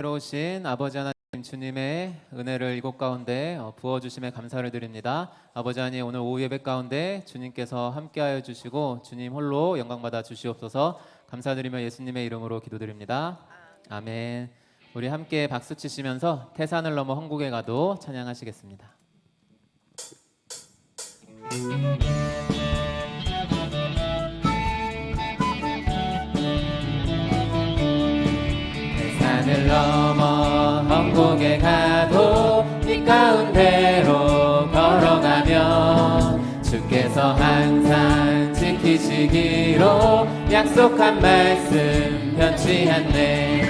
오신 아버지 하나님 주님의 은혜를 이곳 가운데 부어주심에 감사를 드립니다. 아버지 하나님, 오늘 오후 예배 가운데 주님께서 함께하여 주시고 주님 홀로 영광받아 주시옵소서. 감사드리며 예수님의 이름으로 기도드립니다. 아멘. 우리 함께 박수 치시면서 태산을 넘어 천국에 가도 찬양하시겠습니다. 태산을 넘어 천국에 가도 이 가운데로 걸어가면 주께서 항상 지키시기로 약속한 말씀 변치 않네.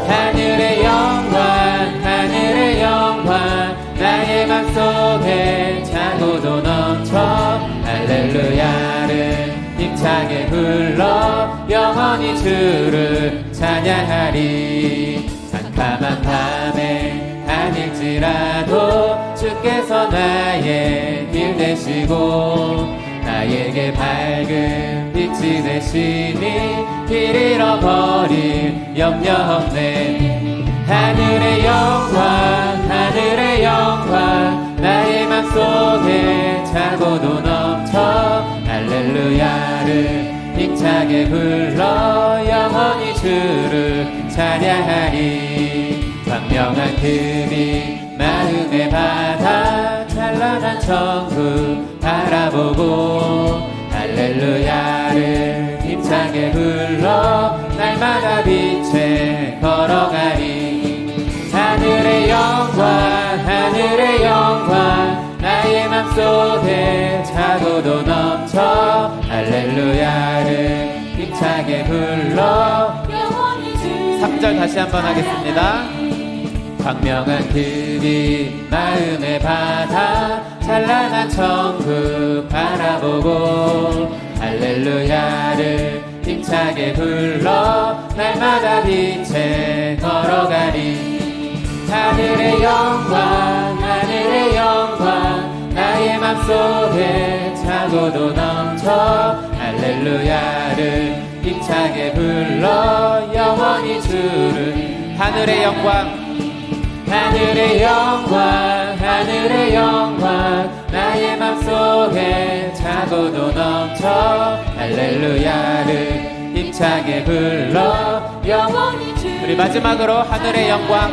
하늘의 영광, 하늘의 영광, 나의 맘속에 차고도 넘쳐 할렐루야를 힘차게 불러 영원히 주를 찬양하리. 캄캄한 밤에 다닐지라도 주께서 나의 길 되시고 나에게 밝은 빛이 되시니 길 잃어버릴 염려 없네. 하늘의 영광, 하늘의 영광, 나의 맘속에 차고도 넘쳐 할렐루야를 힘차게 불러 영원히 주를 찬양하리. 광명한 금이 마음의 바다 찬란한 천국 바라보고 할렐루야를 힘차게 불러 날마다 빛에 걸어가리. 하늘의 영광, 하늘의 영광, 나의 맘속에 차고도 넘쳐 할렐루야를 힘차게 불러 영원히 주. 3절 다시 한번 하겠습니다. 광명한 금이 마음의 바다 찬란한 천국 바라보고 할렐루야를 힘차게 불러 날마다 빛에 걸어가리. 하늘의 영광, 하늘의 영광, 나의 맘속에 차고도 넘쳐 할렐루야를 힘차게 불러 영원히 주를. 하늘의 영광, 하늘의 영광, 하늘의 영광, 나의 맘속에 차고도 넘쳐 할렐루야를 힘차게 불러 영원히 주. 우리 마지막으로 하늘의 영광,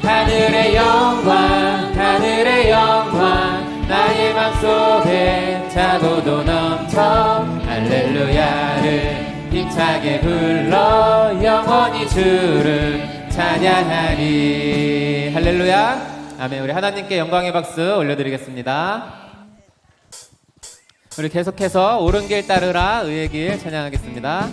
하늘의 영광, 하늘의 영광, 나의 맘속에 차고도 넘쳐 할렐루야를 힘차게 불러 영원히 주를 찬양하리. 할렐루야. 아멘. 우리 하나님께 영광의 박수 올려드리겠습니다. 우리 계속해서 옳은 길 따르라 의의 길 찬양하겠습니다.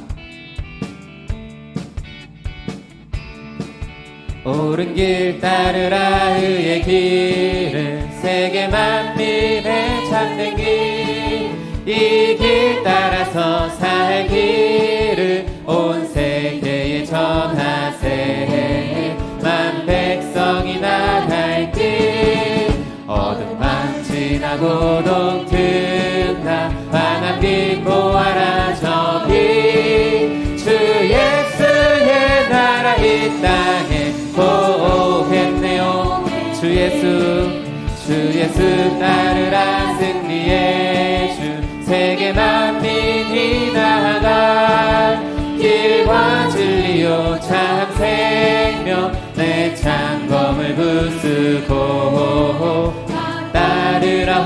옳은 길 따르라 의의 길은 세계 만민의 참된 길. 이 길 따라서 살기를 온 세계에 전하세. 만 백성이 나갈 길. 어둠 밤 지나고 동트나 환한 빛 보아라 저기. 주 예수의 나라 이 땅에 오겠네요. 주 예수 따르라 승리의 주. 세계 만민이 나아갈 길과 진리요 참 생명. 내 창검을 부수고 따르라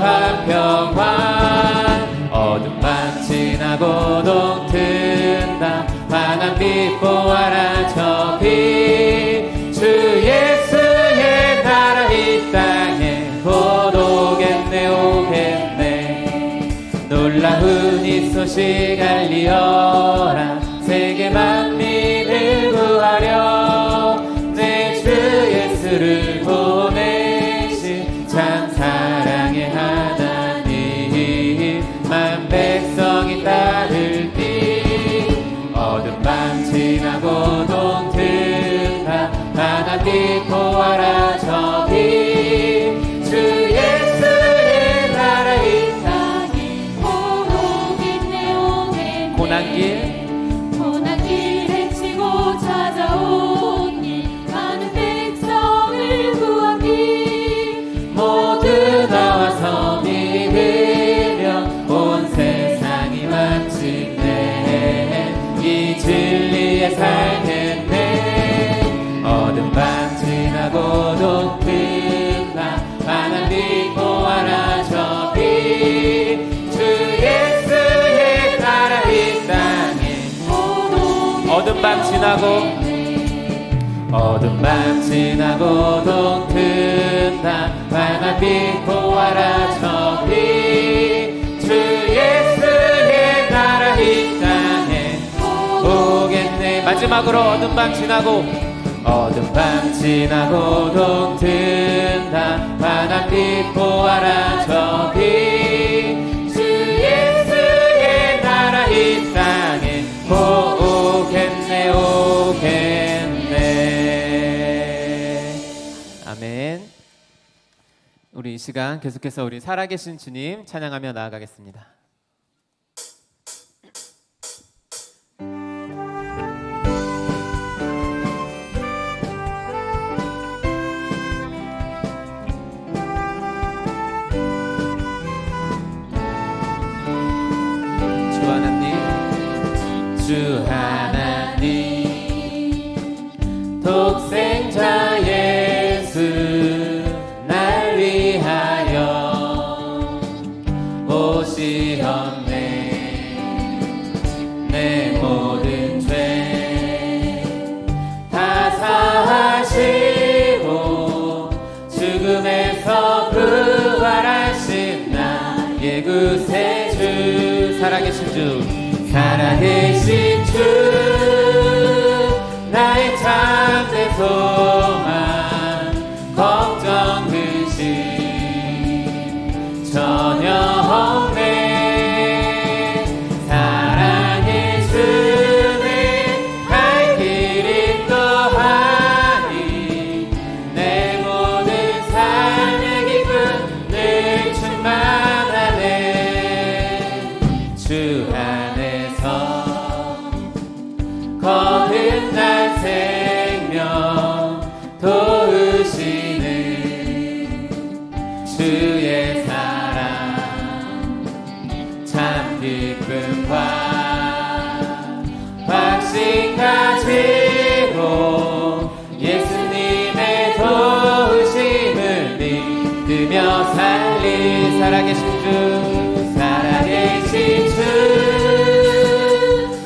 화평한. 어둠 밤 지나고 동튼다 환한 빛 보아라 저기. 주 예수의 나라 이 땅에 곧 오겠네 오겠네. 놀라운 이 소식 알리어라. 세계 만민을 구하려 내 주 예수를 보내신 참 사랑의 하나님. 만 백성이 따를 길. 어둠 밤 지나고 동트나 환한 빛 보아라 저기. 주 예수의 나라 이 땅에 오겠네 오겠네. 고난길 고난길 헤치고 찾아온 일 지나고 어둠 밤 지나고 동튼다 환한 빛 보아라 저기 주 예수의 나라 이 땅에 오겠네. 마지막으로 어둠 밤 지나고 동튼다 환한 빛 보아라 저기 주 예수의 나라 이 땅에 오겠네 아멘. 우리 이 시간 계속해서 우리 살아계신 주님 찬양하며 나아가겠습니다. 주 하나님 독생자 예수 날 위하여 오시었네. 내 모든 죄 다 사하시고 죽음에서 부활하신 나의 구세주 살아계신 주 살아계신 주 나의 참된 소망 걱정 근심 전혀 없네. 사랑해 주네 갈 길이 또하니 내 모든 삶의 기쁨 늘 충만하네. 주 거듭난 생명 도우시는 주의 사랑 참 기쁨과 확신 가지고 예수님의 도우심을 믿으며 살리 살아계신 주 살아계신 주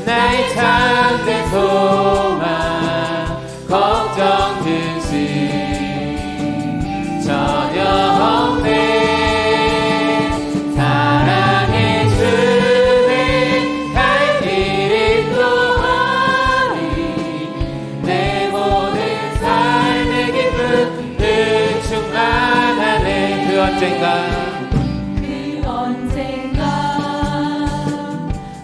나의 참된 소망 걱정 근심 전혀 없네. 사랑해 주네 갈 길이 또하니 내 모든 삶의 기쁨 늘 충만하네. 그 언젠가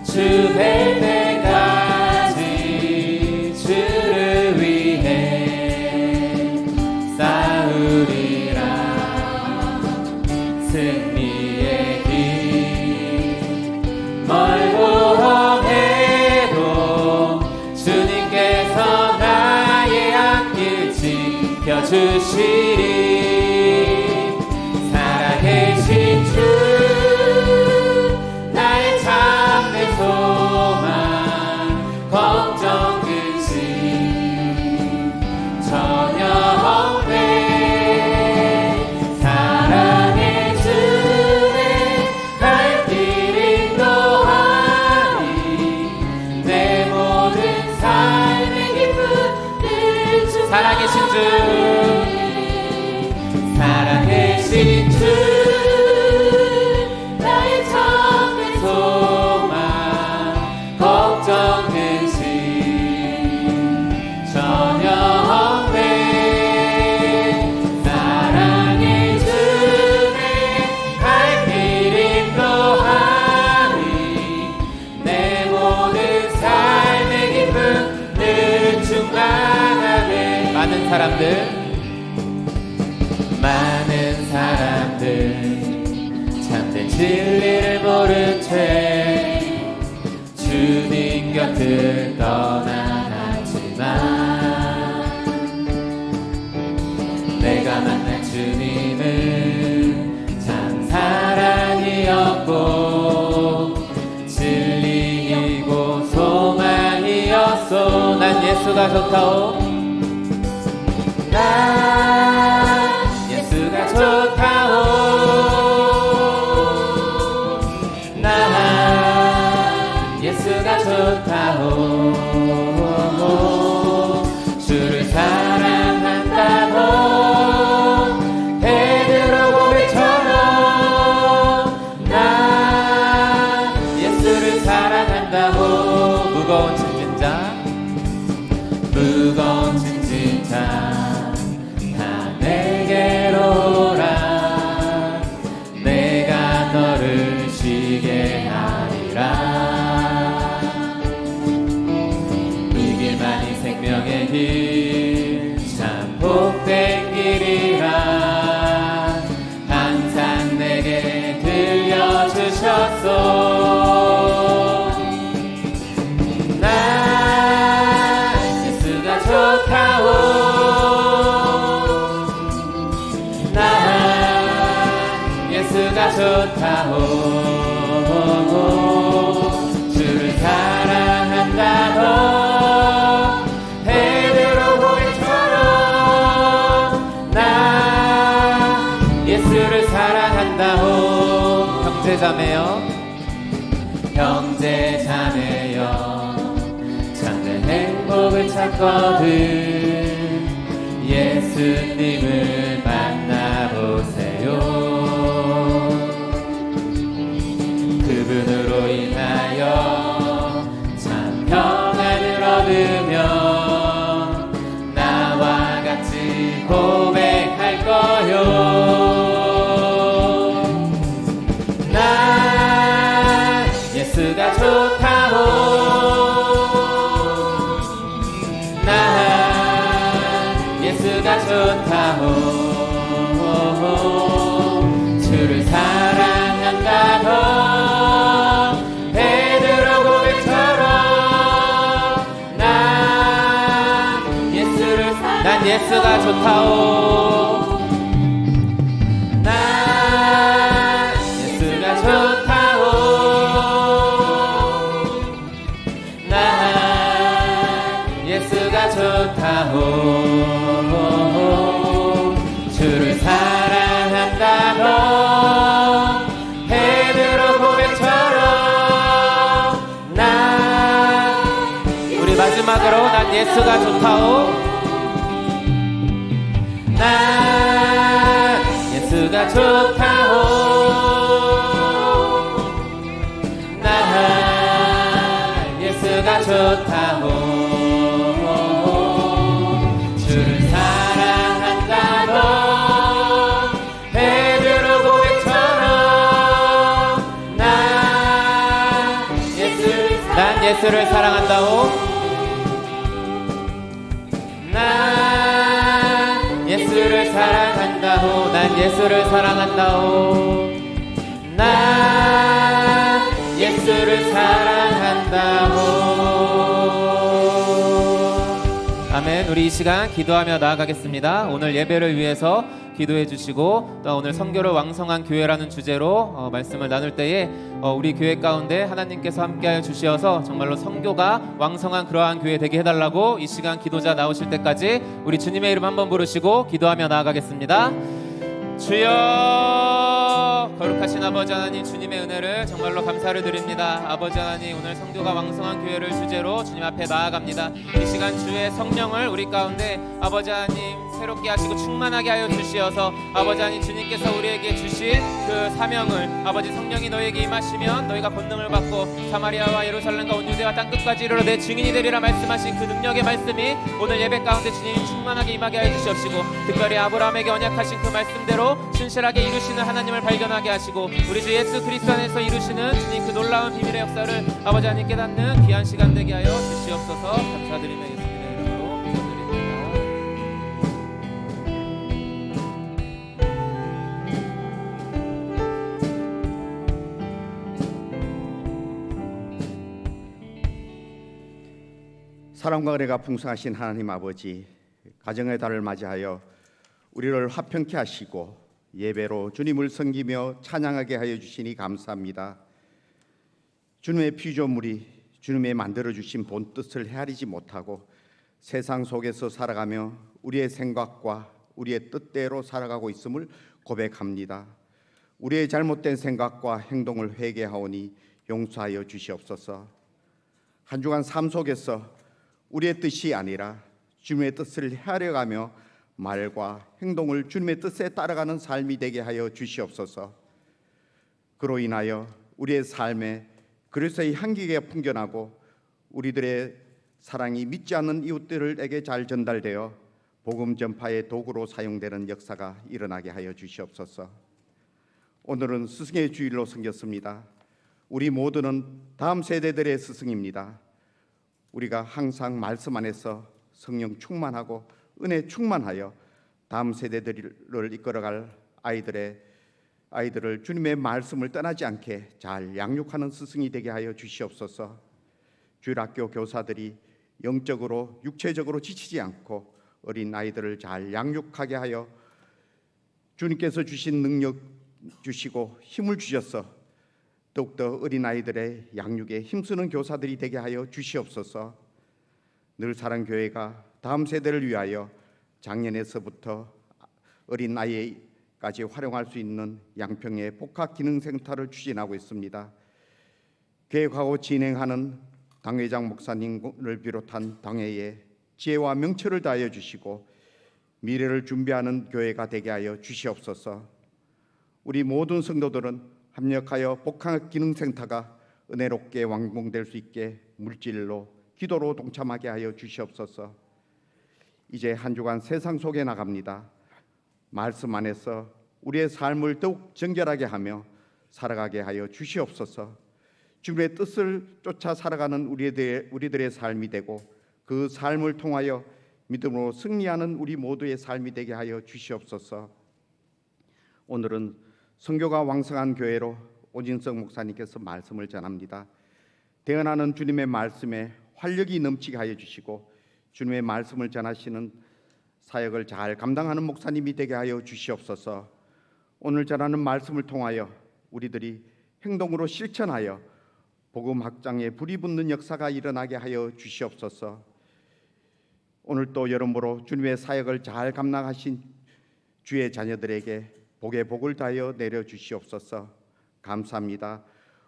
주 뵐 때까지 주를 위해 싸우리라. 승리의 길 멀고 해도 주님께서 나의 앞길 지켜주시리. 살아계신 주 걱정 근심 전혀 없네. 사랑해 주네 갈 길이 또하니 내 모든 삶의 기쁨 늘 살아계신 주 살아계신 주 나의 참된 소망 걱정 전혀 없네. 사랑해 주네 갈 길이 또하니 내 모든 삶의 기쁨 늘 충만하네. 많은 사람들 참된 진리를 모른 채 주님 곁을 떠나갔지만 내가 만난 주님은 참 사랑이었고 진리이고 소망이었소. 난 예수가 좋다오. 난 예수가 좋다오. 난 예수가 좋다오. 좋다오 주를 사랑한다고 베드로 고백처럼 나 예수를 사랑한다오 형제자매여 형제자매여 참된 행복을 찾거든 예수님을 만나보세요 그분으로 인하여 참 평안을 얻으며 나와 같이 고백할 거요 나 예수가 좋다오 좋다오 주를 사랑한다고 베드로 고백처럼 난 예수가 좋다오 난 예수가 좋다오 난 예수가 좋다오 주를 사랑한다고 베드로 고백처럼 난 우리 마지막으로 난 예수가 좋다오 난 예수가 좋다오 난 예수가 좋다오 주를 사랑한다고 예수를 사랑한다오 난 예수를 사랑한다오 난 예수를 사랑한다오 난 예수를 사랑한다오 아멘. 우리 이 시간 기도하며 나아가겠습니다. 오늘 예배를 위해서 기도해 주시고 또 오늘 선교를 왕성한 교회라는 주제로 말씀을 나눌 때에 우리 교회 가운데 하나님께서 함께하여 주시어서 정말로 선교가 왕성한 그러한 교회 되게 해달라고 이 시간 기도자 나오실 때까지 우리 주님의 이름 한번 부르시고 기도하며 나아가겠습니다. 주여 거룩하신 아버지 하나님 주님의 은혜를 정말로 감사를 드립니다. 아버지 하나님 오늘 선교가 왕성한 교회를 주제로 주님 앞에 나아갑니다. 이 시간 주의 성령을 우리 가운데 아버지 하나님 새롭게 하시고 충만하게 하여 주시어서 아버지 하나님 주님께서 우리에게 주신 그 사명을 아버지 성령이 너에게 임하시면 너희가 권능을 받고 사마리아와 예루살렘과 온 유대와 땅끝까지 이르러 내 증인이 되리라 말씀하신 그 능력의 말씀이 오늘 예배 가운데 주님이 충만하게 임하게 하여 주시옵시고 특별히 아브라함에게 언약하신 그 말씀대로 신실하게 이루시는 하나님을 발견하게 하시고 우리 주 예수 그리스도 안에서 이루시는 주님 그 놀라운 비밀의 역사를 아버지 하나님 깨닫는 귀한 시간 되게 하여 주시옵소서. 감사드리며 예수님의 이름으로 기도드립니다. 사랑과 은혜가 풍성하신 하나님 아버지, 가정의 달을 맞이하여 우리를 화평케 하시고 예배로 주님을 섬기며 찬양하게 하여 주시니 감사합니다. 주님의 피조물이 주님의 만들어주신 본뜻을 헤아리지 못하고 세상 속에서 살아가며 우리의 생각과 우리의 뜻대로 살아가고 있음을 고백합니다. 우리의 잘못된 생각과 행동을 회개하오니 용서하여 주시옵소서. 한 주간 삶 속에서 우리의 뜻이 아니라 주님의 뜻을 헤아려가며 말과 행동을 주님의 뜻에 따라가는 삶이 되게 하여 주시옵소서. 그로 인하여 우리의 삶에 그리스도의 향기가 풍겨나고 우리들의 사랑이 믿지 않는 이웃들에게 잘 전달되어 복음 전파의 도구로 사용되는 역사가 일어나게 하여 주시옵소서. 오늘은 스승의 주일로 섬겼습니다. 우리 모두는 다음 세대들의 스승입니다. 우리가 항상 말씀 안에서 성령 충만하고 은혜 충만하여 다음 세대들을 이끌어갈 아이들을 주님의 말씀을 떠나지 않게 잘 양육하는 스승이 되게 하여 주시옵소서. 주일학교 교사들이 영적으로 육체적으로 지치지 않고 어린 아이들을 잘 양육하게 하여 주님께서 주신 능력 주시고 힘을 주셔서 더욱더 어린아이들의 양육에 힘쓰는 교사들이 되게 하여 주시옵소서. 늘 사랑교회가 다음 세대를 위하여 작년에서부터 어린아이까지 활용할 수 있는 양평의 복합기능센터를 추진하고 있습니다. 계획하고 진행하는 당회장 목사님을 비롯한 당회에 지혜와 명철을 다하여 주시고 미래를 준비하는 교회가 되게 하여 주시옵소서. 우리 모든 성도들은 합력하여 복합기능센터가 은혜롭게 완공될 수 있게 물질로 기도로 동참하게 하여 주시옵소서. 이제 한 주간 세상 속에 나갑니다. 말씀 안에서 우리의 삶을 더욱 정결하게 하며 살아가게 하여 주시옵소서. 주님의 뜻을 쫓아 살아가는 우리들의 삶이 되고 그 삶을 통하여 믿음으로 승리하는 우리 모두의 삶이 되게 하여 주시옵소서. 오늘은 선교가 왕성한 교회로 오진석 목사님께서 말씀을 전합니다. 대언하는 주님의 말씀에 활력이 넘치게 하여 주시고 주님의 말씀을 전하시는 사역을 잘 감당하는 목사님이 되게 하여 주시옵소서. 오늘 전하는 말씀을 통하여 우리들이 행동으로 실천하여 복음 확장에 불이 붙는 역사가 일어나게 하여 주시옵소서. 오늘 또 여러모로 주님의 사역을 잘 감당하신 주의 자녀들에게 복의 복을 다하여 내려 주시옵소서. 감사합니다.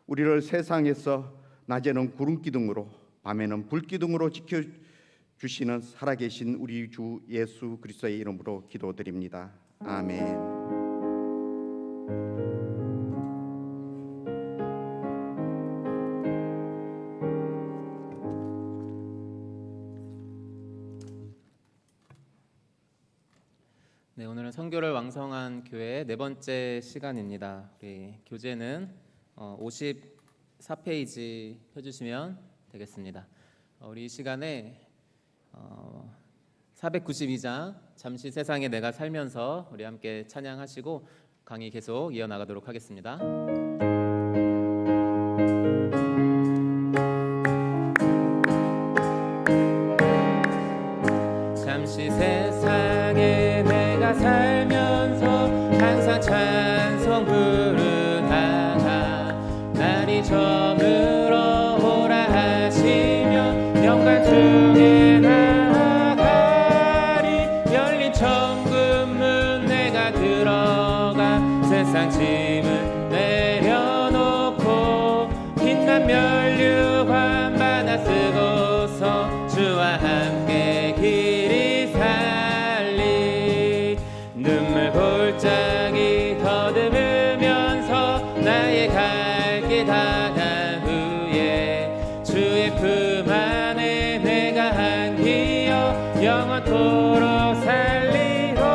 우리를 세상에서 낮에는 구름 기둥으로 밤에는 불 기둥으로 지켜 주시는 살아계신 우리 주 예수 그리스도의 이름으로 기도드립니다. 아멘. 네, 오늘은 선교를 왕성한 교회의 네 번째 시간입니다. 우리 교재는 54페이지 펴주시면 되겠습니다. 우리 이 시간에 492장 잠시 세상에 내가 살면서 우리 함께 찬양하시고 강의 계속 이어나가도록 하겠습니다. 잠시 세상에 내가 살면서 항상 찬송 부르다가 날이 저물어 오라 하시며 영광 중에 나아가리. 열린 천국문 내가 들어가 세상 짐을 내려놓고 빛난 면류관 받아 쓰고서 주와 함께 길이 살리. 눈물 골짜기 더듬으면서 나의 갈 길 다간 후에 주의 품 안에 내가 안기어 영원토록 살리로다.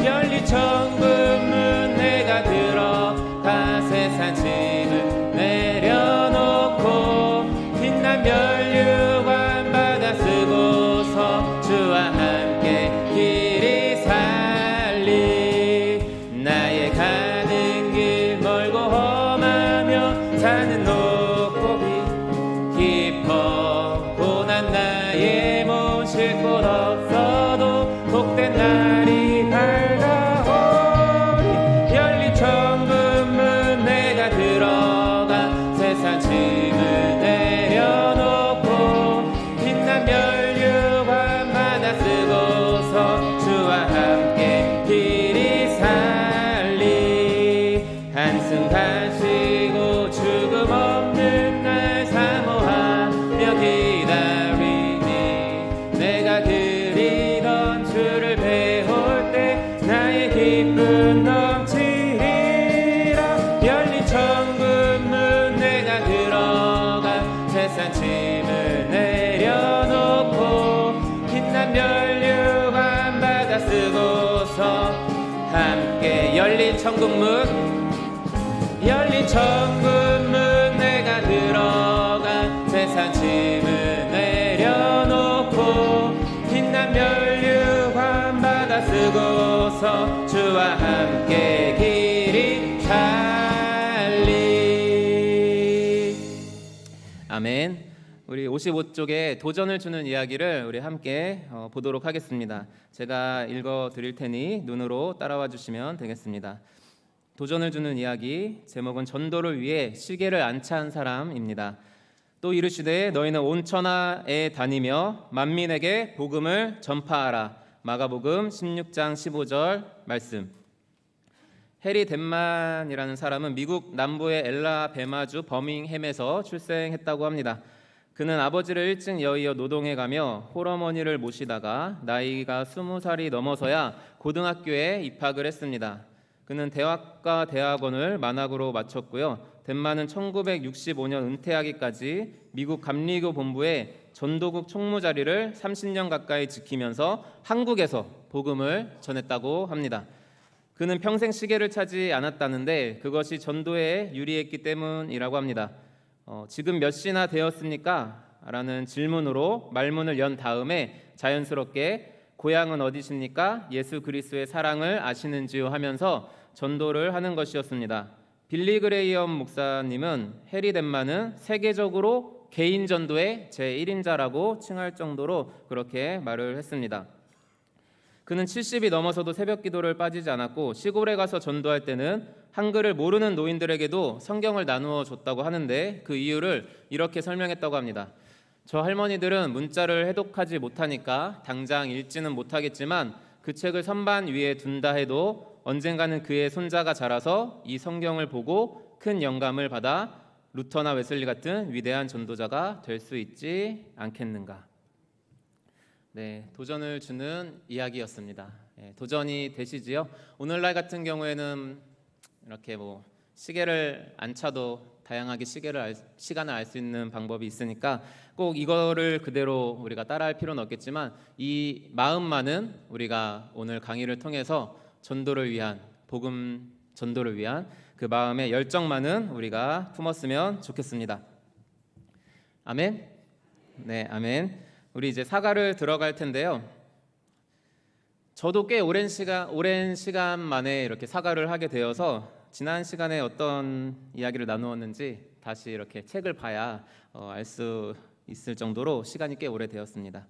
열린 천국문 내가 들어가 세상 짐을 내려놓고 빛난 면류관 받아 쓰고서 주와 함께 길이 살리. 나의 가는 길 멀고 험하며 산은 높고 깊어 고난 나의 몸 쉴 곳 없어도 복된 날이 밝아오리. 열린 천국문 내가 들어가 세상 짐을 내려놓고 빛난 면류관 받아 쓰고서 주와 함께 길이 살리. 한숨 가시고 죽음 없는 날 사모하며 기다리니 내가 그리던 주를 배울 때 나의 기쁨 넘치리라. 열린 천국문 내가 들어가 세상 짐을 내려놓고 빛난 면류관 받아 쓰고서 함께 열린 천국문 열린 천국문 내가 들어가 세상 짐을 내려놓고 빛난 면류관 받아 쓰고서 주와 함께 길이 살리. 아멘. 우리 55쪽에 도전을 주는 이야기를 우리 함께 보도록 하겠습니다. 제가 읽어 드릴 테니 눈으로 따라와 주시면 되겠습니다. 도전을 주는 이야기, 제목은 전도를 위해 시계를 안 찬 사람입니다. 또 이르시되 너희는 온 천하에 다니며 만민에게 복음을 전파하라. 마가복음 16장 15절 말씀. 해리 덴만이라는 사람은 미국 남부의 엘라베마주 버밍햄에서 출생했다고 합니다. 그는 아버지를 일찍 여의어 노동해 가며 홀어머니를 모시다가 나이가 20살이 넘어서야 고등학교에 입학을 했습니다. 그는 대학과 대학원을 만학으로 마쳤고요. 덴만은 1965년 은퇴하기까지 미국 감리교 본부의 전도국 총무 자리를 30년 가까이 지키면서 한국에서 복음을 전했다고 합니다. 그는 평생 시계를 차지 않았다는데 그것이 전도에 유리했기 때문이라고 합니다. 지금 몇 시나 되었습니까? 라는 질문으로 말문을 연 다음에 자연스럽게 고향은 어디십니까? 예수 그리스도의 사랑을 아시는지요? 하면서 전도를 하는 것이었습니다. 빌리 그레이엄 목사님은 해리 덴만은 세계적으로 개인 전도의 제1인자라고 칭할 정도로 그렇게 말을 했습니다. 그는 70이 넘어서도 새벽 기도를 빠지지 않았고 시골에 가서 전도할 때는 한글을 모르는 노인들에게도 성경을 나누어 줬다고 하는데 그 이유를 이렇게 설명했다고 합니다. 저 할머니들은 문자를 해독하지 못하니까 당장 읽지는 못하겠지만 그 책을 선반 위에 둔다 해도 언젠가는 그의 손자가 자라서 이 성경을 보고 큰 영감을 받아 루터나 웨슬리 같은 위대한 전도자가 될 수 있지 않겠는가. 네, 도전을 주는 이야기였습니다. 도전이 되시지요? 오늘날 같은 경우에는 이렇게 시계를 안 차도 다양하게 시간을 알 수 있는 방법이 있으니까 꼭 이거를 그대로 우리가 따라할 필요는 없겠지만 이 마음만은 우리가 오늘 강의를 통해서 전도를 위한 복음 전도를 위한 그 마음의 열정만은 우리가 품었으면 좋겠습니다. 아멘. 네, 아멘. 우리 이제 사가를 들어갈 텐데요. 저도 꽤 오랜 시간 만에 이렇게 사가를 하게 되어서 지난 시간에 어떤 이야기를 나누었는지 다시 이렇게 책을 봐야 알 수 있을 정도로 시간이 꽤 오래되었습니다.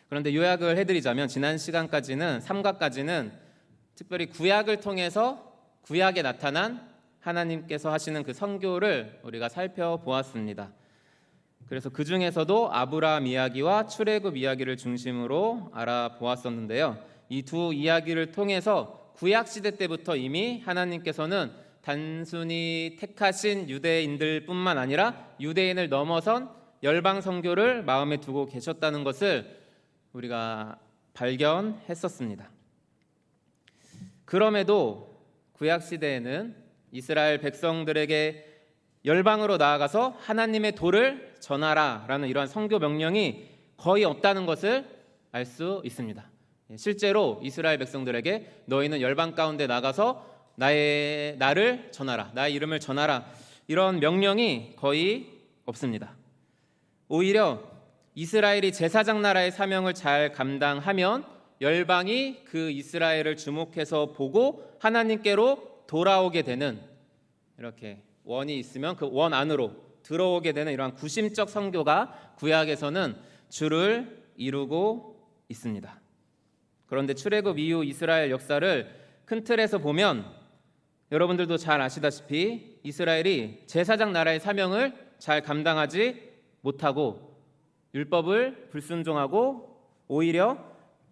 그런데 요약을 해드리자면 지난 시간까지는 3가까지는 특별히 구약을 통해서 구약에 나타난 하나님께서 하시는 그 선교를 우리가 살펴보았습니다. 그래서 그 중에서도 아브라함 이야기와 출애굽 이야기를 중심으로 알아보았었는데요. 이 두 이야기를 통해서 구약 시대 때부터 이미 하나님께서는 단순히 택하신 유대인들뿐만 아니라 유대인을 넘어선 열방 선교를 마음에 두고 계셨다는 것을 우리가 발견했었습니다. 그럼에도 구약 시대에는 이스라엘 백성들에게 열방으로 나아가서 하나님의 도를 전하라라는 이러한 선교 명령이 거의 없다는 것을 알 수 있습니다. 실제로 이스라엘 백성들에게 너희는 열방 가운데 나가서 나를 전하라, 나의 이름을 전하라 이런 명령이 거의 없습니다. 오히려 이스라엘이 제사장 나라의 사명을 잘 감당하면 열방이 그 이스라엘을 주목해서 보고 하나님께로 돌아오게 되는 이렇게 원이 있으면 그 원 안으로 들어오게 되는 이러한 구심적 선교가 구약에서는 주를 이루고 있습니다. 그런데 출애굽 이후 이스라엘 역사를 큰 틀에서 보면 여러분들도 잘 아시다시피 이스라엘이 제사장 나라의 사명을 잘 감당하지 못하고 율법을 불순종하고 오히려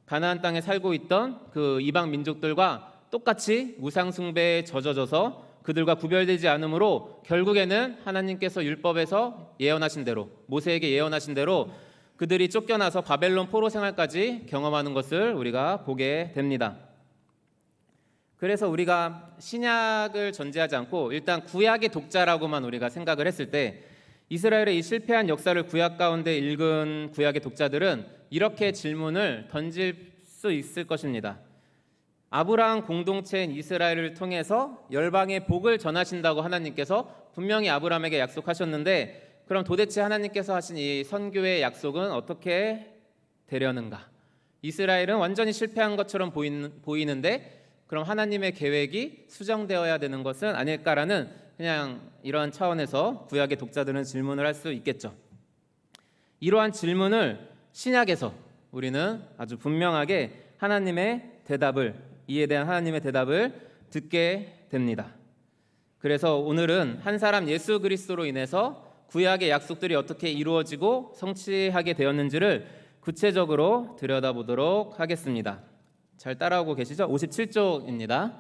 가나안 땅에 살고 있던 그 이방 민족들과 똑같이 우상 숭배에 젖어져서 그들과 구별되지 않으므로 결국에는 하나님께서 율법에서 예언하신 대로 모세에게 예언하신 대로 그들이 쫓겨나서 바벨론 포로 생활까지 경험하는 것을 우리가 보게 됩니다. 그래서 우리가 신약을 전제하지 않고 일단 구약의 독자라고만 우리가 생각을 했을 때 이스라엘의 이 실패한 역사를 구약 가운데 읽은 구약의 독자들은 이렇게 질문을 던질 수 있을 것입니다. 아브라함 공동체인 이스라엘을 통해서 열방의 복을 전하신다고 하나님께서 분명히 아브라함에게 약속하셨는데 그럼 도대체 하나님께서 하신 이 선교의 약속은 어떻게 되려는가? 이스라엘은 완전히 실패한 것처럼 보이는데 그럼 하나님의 계획이 수정되어야 되는 것은 아닐까라는 그냥 이러한 차원에서 구약의 독자들은 질문을 할 수 있겠죠. 이러한 질문을 신약에서 우리는 아주 분명하게 하나님의 대답을 이에 대한 하나님의 대답을 듣게 됩니다. 그래서 오늘은 한 사람 예수 그리스도로 인해서 구약의 약속들이 어떻게 이루어지고 성취하게 되었는지를 구체적으로 들여다보도록 하겠습니다. 잘 따라오고 계시죠? 57쪽입니다.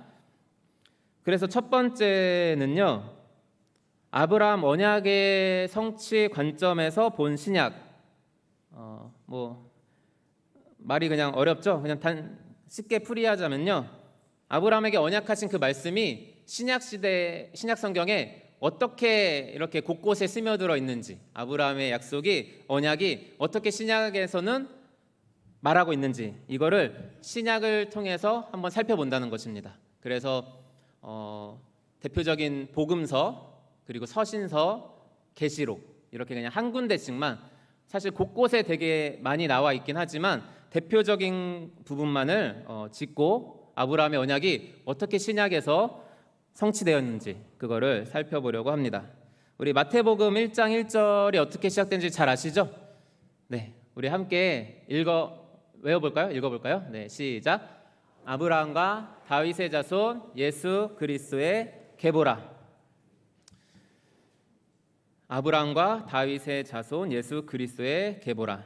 그래서 첫 번째는요, 아브라함 언약의 성취 관점에서 본 신약. 말이 그냥 어렵죠? 그냥 쉽게 풀이하자면요, 아브라함에게 언약하신 그 말씀이 신약 시대, 신약 성경에 어떻게 이렇게 곳곳에 스며들어 있는지, 아브라함의 약속이, 언약이 어떻게 신약에서는 말하고 있는지, 이거를 신약을 통해서 한번 살펴본다는 것입니다. 그래서 대표적인 복음서, 그리고 서신서, 계시록, 이렇게 그냥 한 군데씩만, 사실 곳곳에 되게 많이 나와 있긴 하지만 대표적인 부분만을 짚고 아브라함의 언약이 어떻게 신약에서 성취되었는지 그거를 살펴보려고 합니다. 우리 마태복음 1장 1절이 어떻게 시작된지 잘 아시죠? 네, 우리 함께 외워볼까요? 읽어볼까요? 네, 시작. 아브라함과 다윗의 자손 예수 그리스도의 계보라. 아브라함과 다윗의 자손 예수 그리스도의 계보라.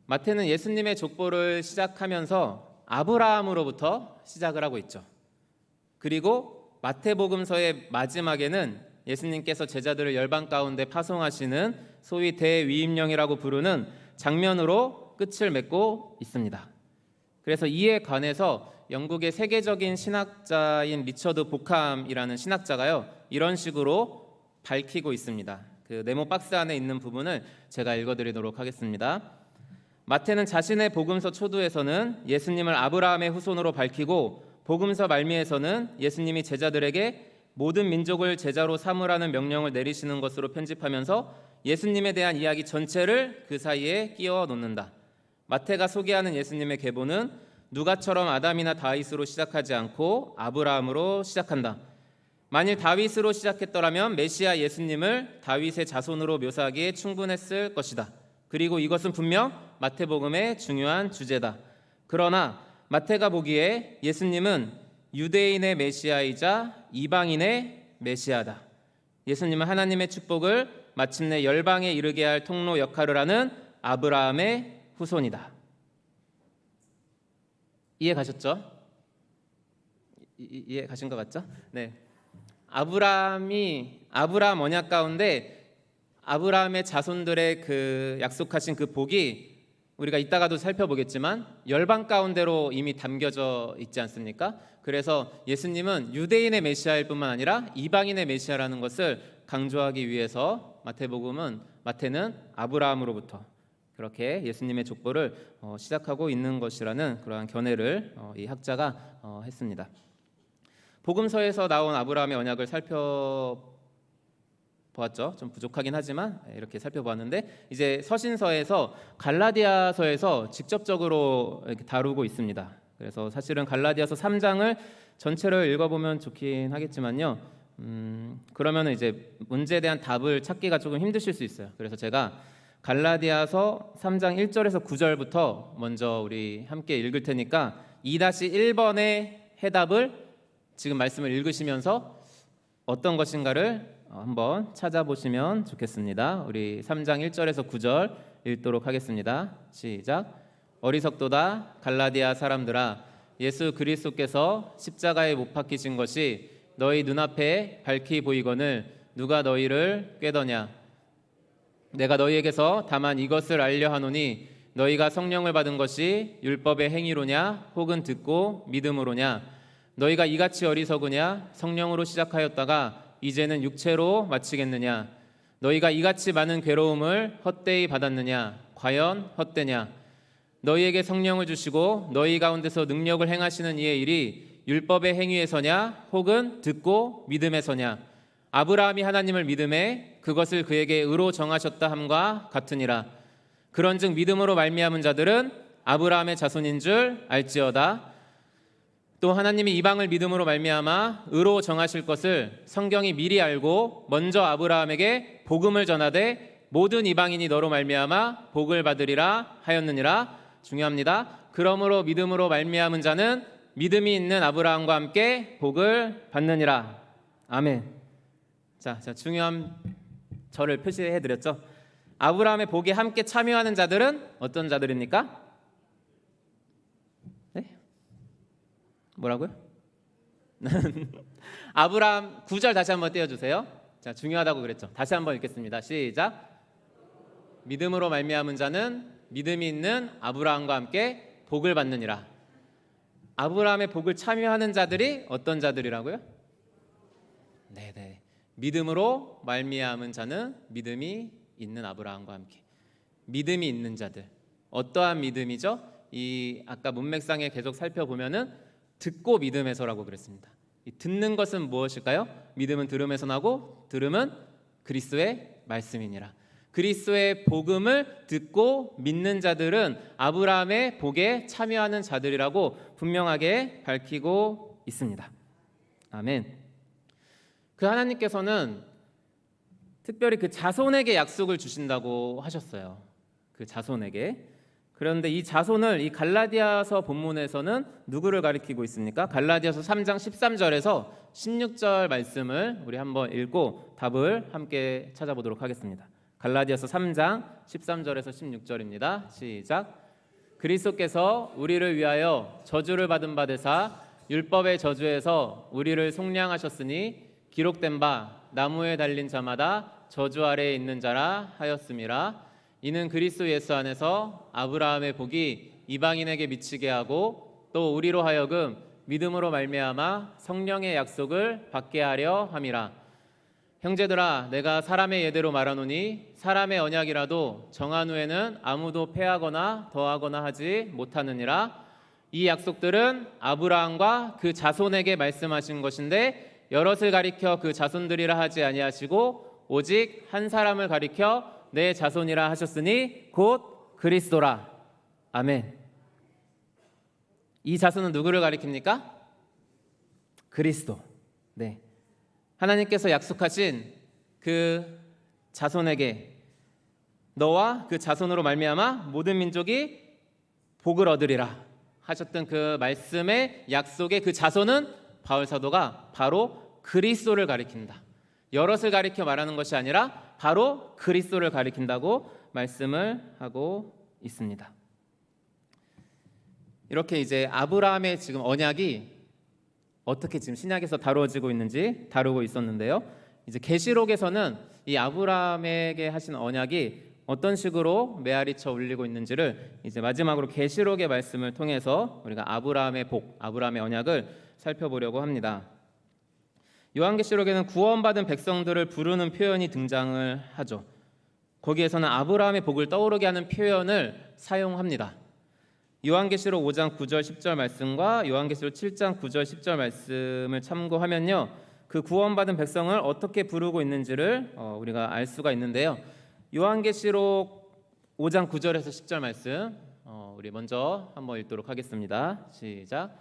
마태는 예수님의 족보를 시작하면서 아브라함으로부터 시작을 하고 있죠. 그리고 마태복음서의 마지막에는 예수님께서 제자들을 열방 가운데 파송하시는 소위 대위임령이라고 부르는 장면으로 끝을 맺고 있습니다. 그래서 이에 관해서 영국의 세계적인 신학자인 리처드 보캄이라는 신학자가요, 이런 식으로 밝히고 있습니다. 그 네모 박스 안에 있는 부분을 제가 읽어드리도록 하겠습니다. 마태는 자신의 복음서 초두에서는 예수님을 아브라함의 후손으로 밝히고 복음서 말미에서는 예수님이 제자들에게 모든 민족을 제자로 삼으라는 명령을 내리시는 것으로 편집하면서 예수님에 대한 이야기 전체를 그 사이에 끼워 놓는다. 마태가 소개하는 예수님의 계보는 누가처럼 아담이나 다윗으로 시작하지 않고 아브라함으로 시작한다. 만일 다윗으로 시작했더라면 메시아 예수님을 다윗의 자손으로 묘사하기에 충분했을 것이다. 그리고 이것은 분명 마태복음의 중요한 주제다. 그러나 마태가 보기에 예수님은 유대인의 메시아이자 이방인의 메시아다. 예수님은 하나님의 축복을 마침내 열방에 이르게 할 통로 역할을 하는 아브라함의 후손이다. 이해 가셨죠? 이해 가신 것 같죠? 네. 아브라함 언약 가운데 아브라함의 자손들의 그 약속하신 그 복이 우리가 이따가도 살펴보겠지만 열방 가운데로 이미 담겨져 있지 않습니까? 그래서 예수님은 유대인의 메시아일 뿐만 아니라 이방인의 메시아라는 것을 강조하기 위해서 마태는 아브라함으로부터 그렇게 예수님의 족보를 시작하고 있는 것이라는 그러한 견해를 이 학자가 했습니다. 복음서에서 나온 아브라함의 언약을 살펴보았죠. 좀 부족하긴 하지만 이렇게 살펴보았는데, 이제 서신서에서 갈라디아서에서 직접적으로 이렇게 다루고 있습니다. 그래서 사실은 갈라디아서 3장을 전체를 읽어보면 좋긴 하겠지만요, 그러면 이제 문제에 대한 답을 찾기가 조금 힘드실 수 있어요. 그래서 제가 갈라디아서 3장 1절에서 9절부터 먼저 우리 함께 읽을 테니까 2-1번의 해답을 지금 말씀을 읽으시면서 어떤 것인가를 한번 찾아보시면 좋겠습니다. 우리 3장 1절에서 9절 읽도록 하겠습니다. 시작. 어리석도다 갈라디아 사람들아, 예수 그리스도께서 십자가에 못 박히신 것이 너희 눈앞에 밝히 보이거늘 누가 너희를 꾀더냐. 내가 너희에게서 다만 이것을 알려 하노니 너희가 성령을 받은 것이 율법의 행위로냐 혹은 듣고 믿음으로냐. 너희가 이같이 어리석으냐. 성령으로 시작하였다가 이제는 육체로 마치겠느냐. 너희가 이같이 많은 괴로움을 헛되이 받았느냐. 과연 헛되냐. 너희에게 성령을 주시고 너희 가운데서 능력을 행하시는 이의 일이 율법의 행위에서냐 혹은 듣고 믿음에서냐. 아브라함이 하나님을 믿음에 그것을 그에게 의로 정하셨다 함과 같으니라. 그런즉 믿음으로 말미암은 자들은 아브라함의 자손인 줄 알지어다. 또 하나님이 이방을 믿음으로 말미암아 의로 정하실 것을 성경이 미리 알고 먼저 아브라함에게 복음을 전하되 모든 이방인이 너로 말미암아 복을 받으리라 하였느니라. 중요합니다. 그러므로 믿음으로 말미암은 자는 믿음이 있는 아브라함과 함께 복을 받느니라. 아멘. 자, 중요한 절을 표시해 드렸죠. 아브라함의 복에 함께 참여하는 자들은 어떤 자들입니까? 네? 뭐라고요? 아브라함 9절 다시 한번 띄워주세요. 자, 중요하다고 그랬죠. 다시 한번 읽겠습니다. 시작. 믿음으로 말미암은 자는 믿음이 있는 아브라함과 함께 복을 받느니라. 아브라함의 복을 참여하는 자들이 어떤 자들이라고요? 네네. 믿음으로 말미암은 자는 믿음이 있는 아브라함과 함께. 믿음이 있는 자들. 어떠한 믿음이죠? 이 아까 문맥상에 계속 살펴보면은 듣고 믿음에서라고 그랬습니다. 이 듣는 것은 무엇일까요? 믿음은 들음에서 나고 들음은 그리스도의 말씀이니라. 그리스도의 복음을 듣고 믿는 자들은 아브라함의 복에 참여하는 자들이라고 분명하게 밝히고 있습니다. 아멘. 그 하나님께서는 특별히 그 자손에게 약속을 주신다고 하셨어요. 그 자손에게. 그런데 이 자손을 이 갈라디아서 본문에서는 누구를 가리키고 있습니까? 갈라디아서 3장 13절에서 16절 말씀을 우리 한번 읽고 답을 함께 찾아보도록 하겠습니다. 갈라디아서 3장 13절에서 16절입니다. 시작. 그리스도께서 우리를 위하여 저주를 받은 바 되사 율법의 저주에서 우리를 속량하셨으니 기록된 바 나무에 달린 자마다 저주 아래에 있는 자라 하였음이라. 이는 그리스도 예수 안에서 아브라함의 복이 이방인에게 미치게 하고 또 우리로 하여금 믿음으로 말미암아 성령의 약속을 받게 하려 함이라. 형제들아, 내가 사람의 예대로 말하노니 사람의 언약이라도 정한 후에는 아무도 패하거나 더하거나 하지 못하느니라. 이 약속들은 아브라함과 그 자손에게 말씀하신 것인데 여럿을 가리켜 그 자손들이라 하지 아니하시고 오직 한 사람을 가리켜 내 자손이라 하셨으니 곧 그리스도라. 아멘. 이 자손은 누구를 가리킵니까? 그리스도. 네. 하나님께서 약속하신 그 자손에게 너와 그 자손으로 말미암아 모든 민족이 복을 얻으리라 하셨던 그 말씀의 약속의 그 자손은 바울 사도가 바로 그리스도를 가리킨다. 여럿을 가리켜 말하는 것이 아니라 바로 그리스도를 가리킨다고 말씀을 하고 있습니다. 이렇게 이제 아브라함의 지금 언약이 어떻게 지금 신약에서 다루어지고 있는지 다루고 있었는데요. 이제 계시록에서는 이 아브라함에게 하신 언약이 어떤 식으로 메아리쳐 울리고 있는지를 이제 마지막으로 계시록의 말씀을 통해서 우리가 아브라함의 복, 아브라함의 언약을 살펴보려고 합니다. 요한계시록에는 구원받은 백성들을 부르는 표현이 등장을 하죠. 거기에서는 아브라함의 복을 떠오르게 하는 표현을 사용합니다. 요한계시록 5장 9절 10절 말씀과 요한계시록 7장 9절 10절 말씀을 참고하면요, 그 구원받은 백성을 어떻게 부르고 있는지를 우리가 알 수가 있는데요. 요한계시록 5장 9절에서 10절 말씀 우리 먼저 한번 읽도록 하겠습니다. 시작.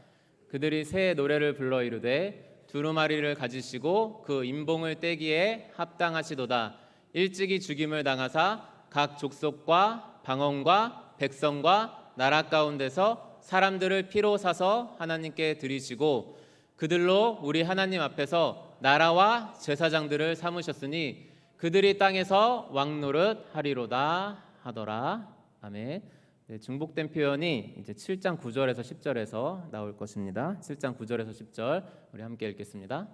그들이 새 노래를 불러 이르되 두루마리를 가지시고 그 임봉을 떼기에 합당하시도다. 일찍이 죽임을 당하사 각 족속과 방언과 백성과 나라 가운데서 사람들을 피로 사서 하나님께 드리시고 그들로 우리 하나님 앞에서 나라와 제사장들을 삼으셨으니 그들이 땅에서 왕노릇 하리로다 하더라. 아멘. 네, 중복된 표현이 이제 7장 9절에서 10절에서 나올 것입니다. 7장 9절에서 10절 우리 함께 읽겠습니다.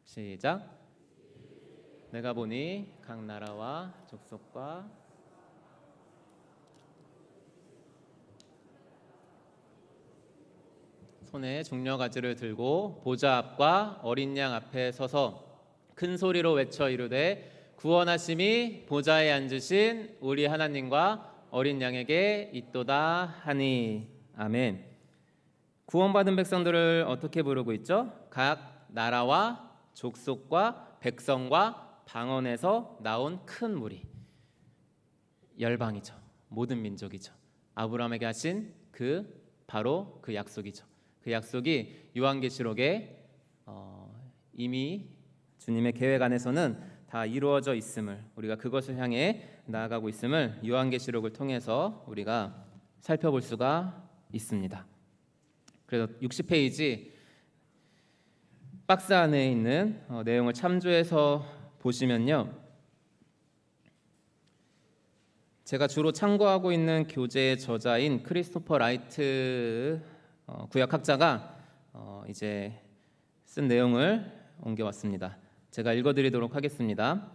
시작. 내가 보니 각 나라와 족속과 손에 중려가지를 들고 보좌 앞과 어린 양 앞에 서서 큰 소리로 외쳐 이르되 구원하심이 보좌에 앉으신 우리 하나님과 어린 양에게 있도다 하니. 아멘. 구원받은 백성들을 어떻게 부르고 있죠? 각 나라와 족속과 백성과 방언에서 나온 큰 무리, 열방이죠. 모든 민족이죠. 아브라함에게 하신 바로 그 약속이죠. 그 약속이 요한계시록에 이미 주님의 계획 안에서는 다 이루어져 있음을, 우리가 그것을 향해 나아가고 있음을 요한계시록을 통해서 우리가 살펴볼 수가 있습니다. 그래서 60페이지 박스 안에 있는 내용을 참조해서 보시면요, 제가 주로 참고하고 있는 교재의 저자인 크리스토퍼 라이트 구약학자가 이제 쓴 내용을 옮겨왔습니다. 제가 읽어드리도록 하겠습니다.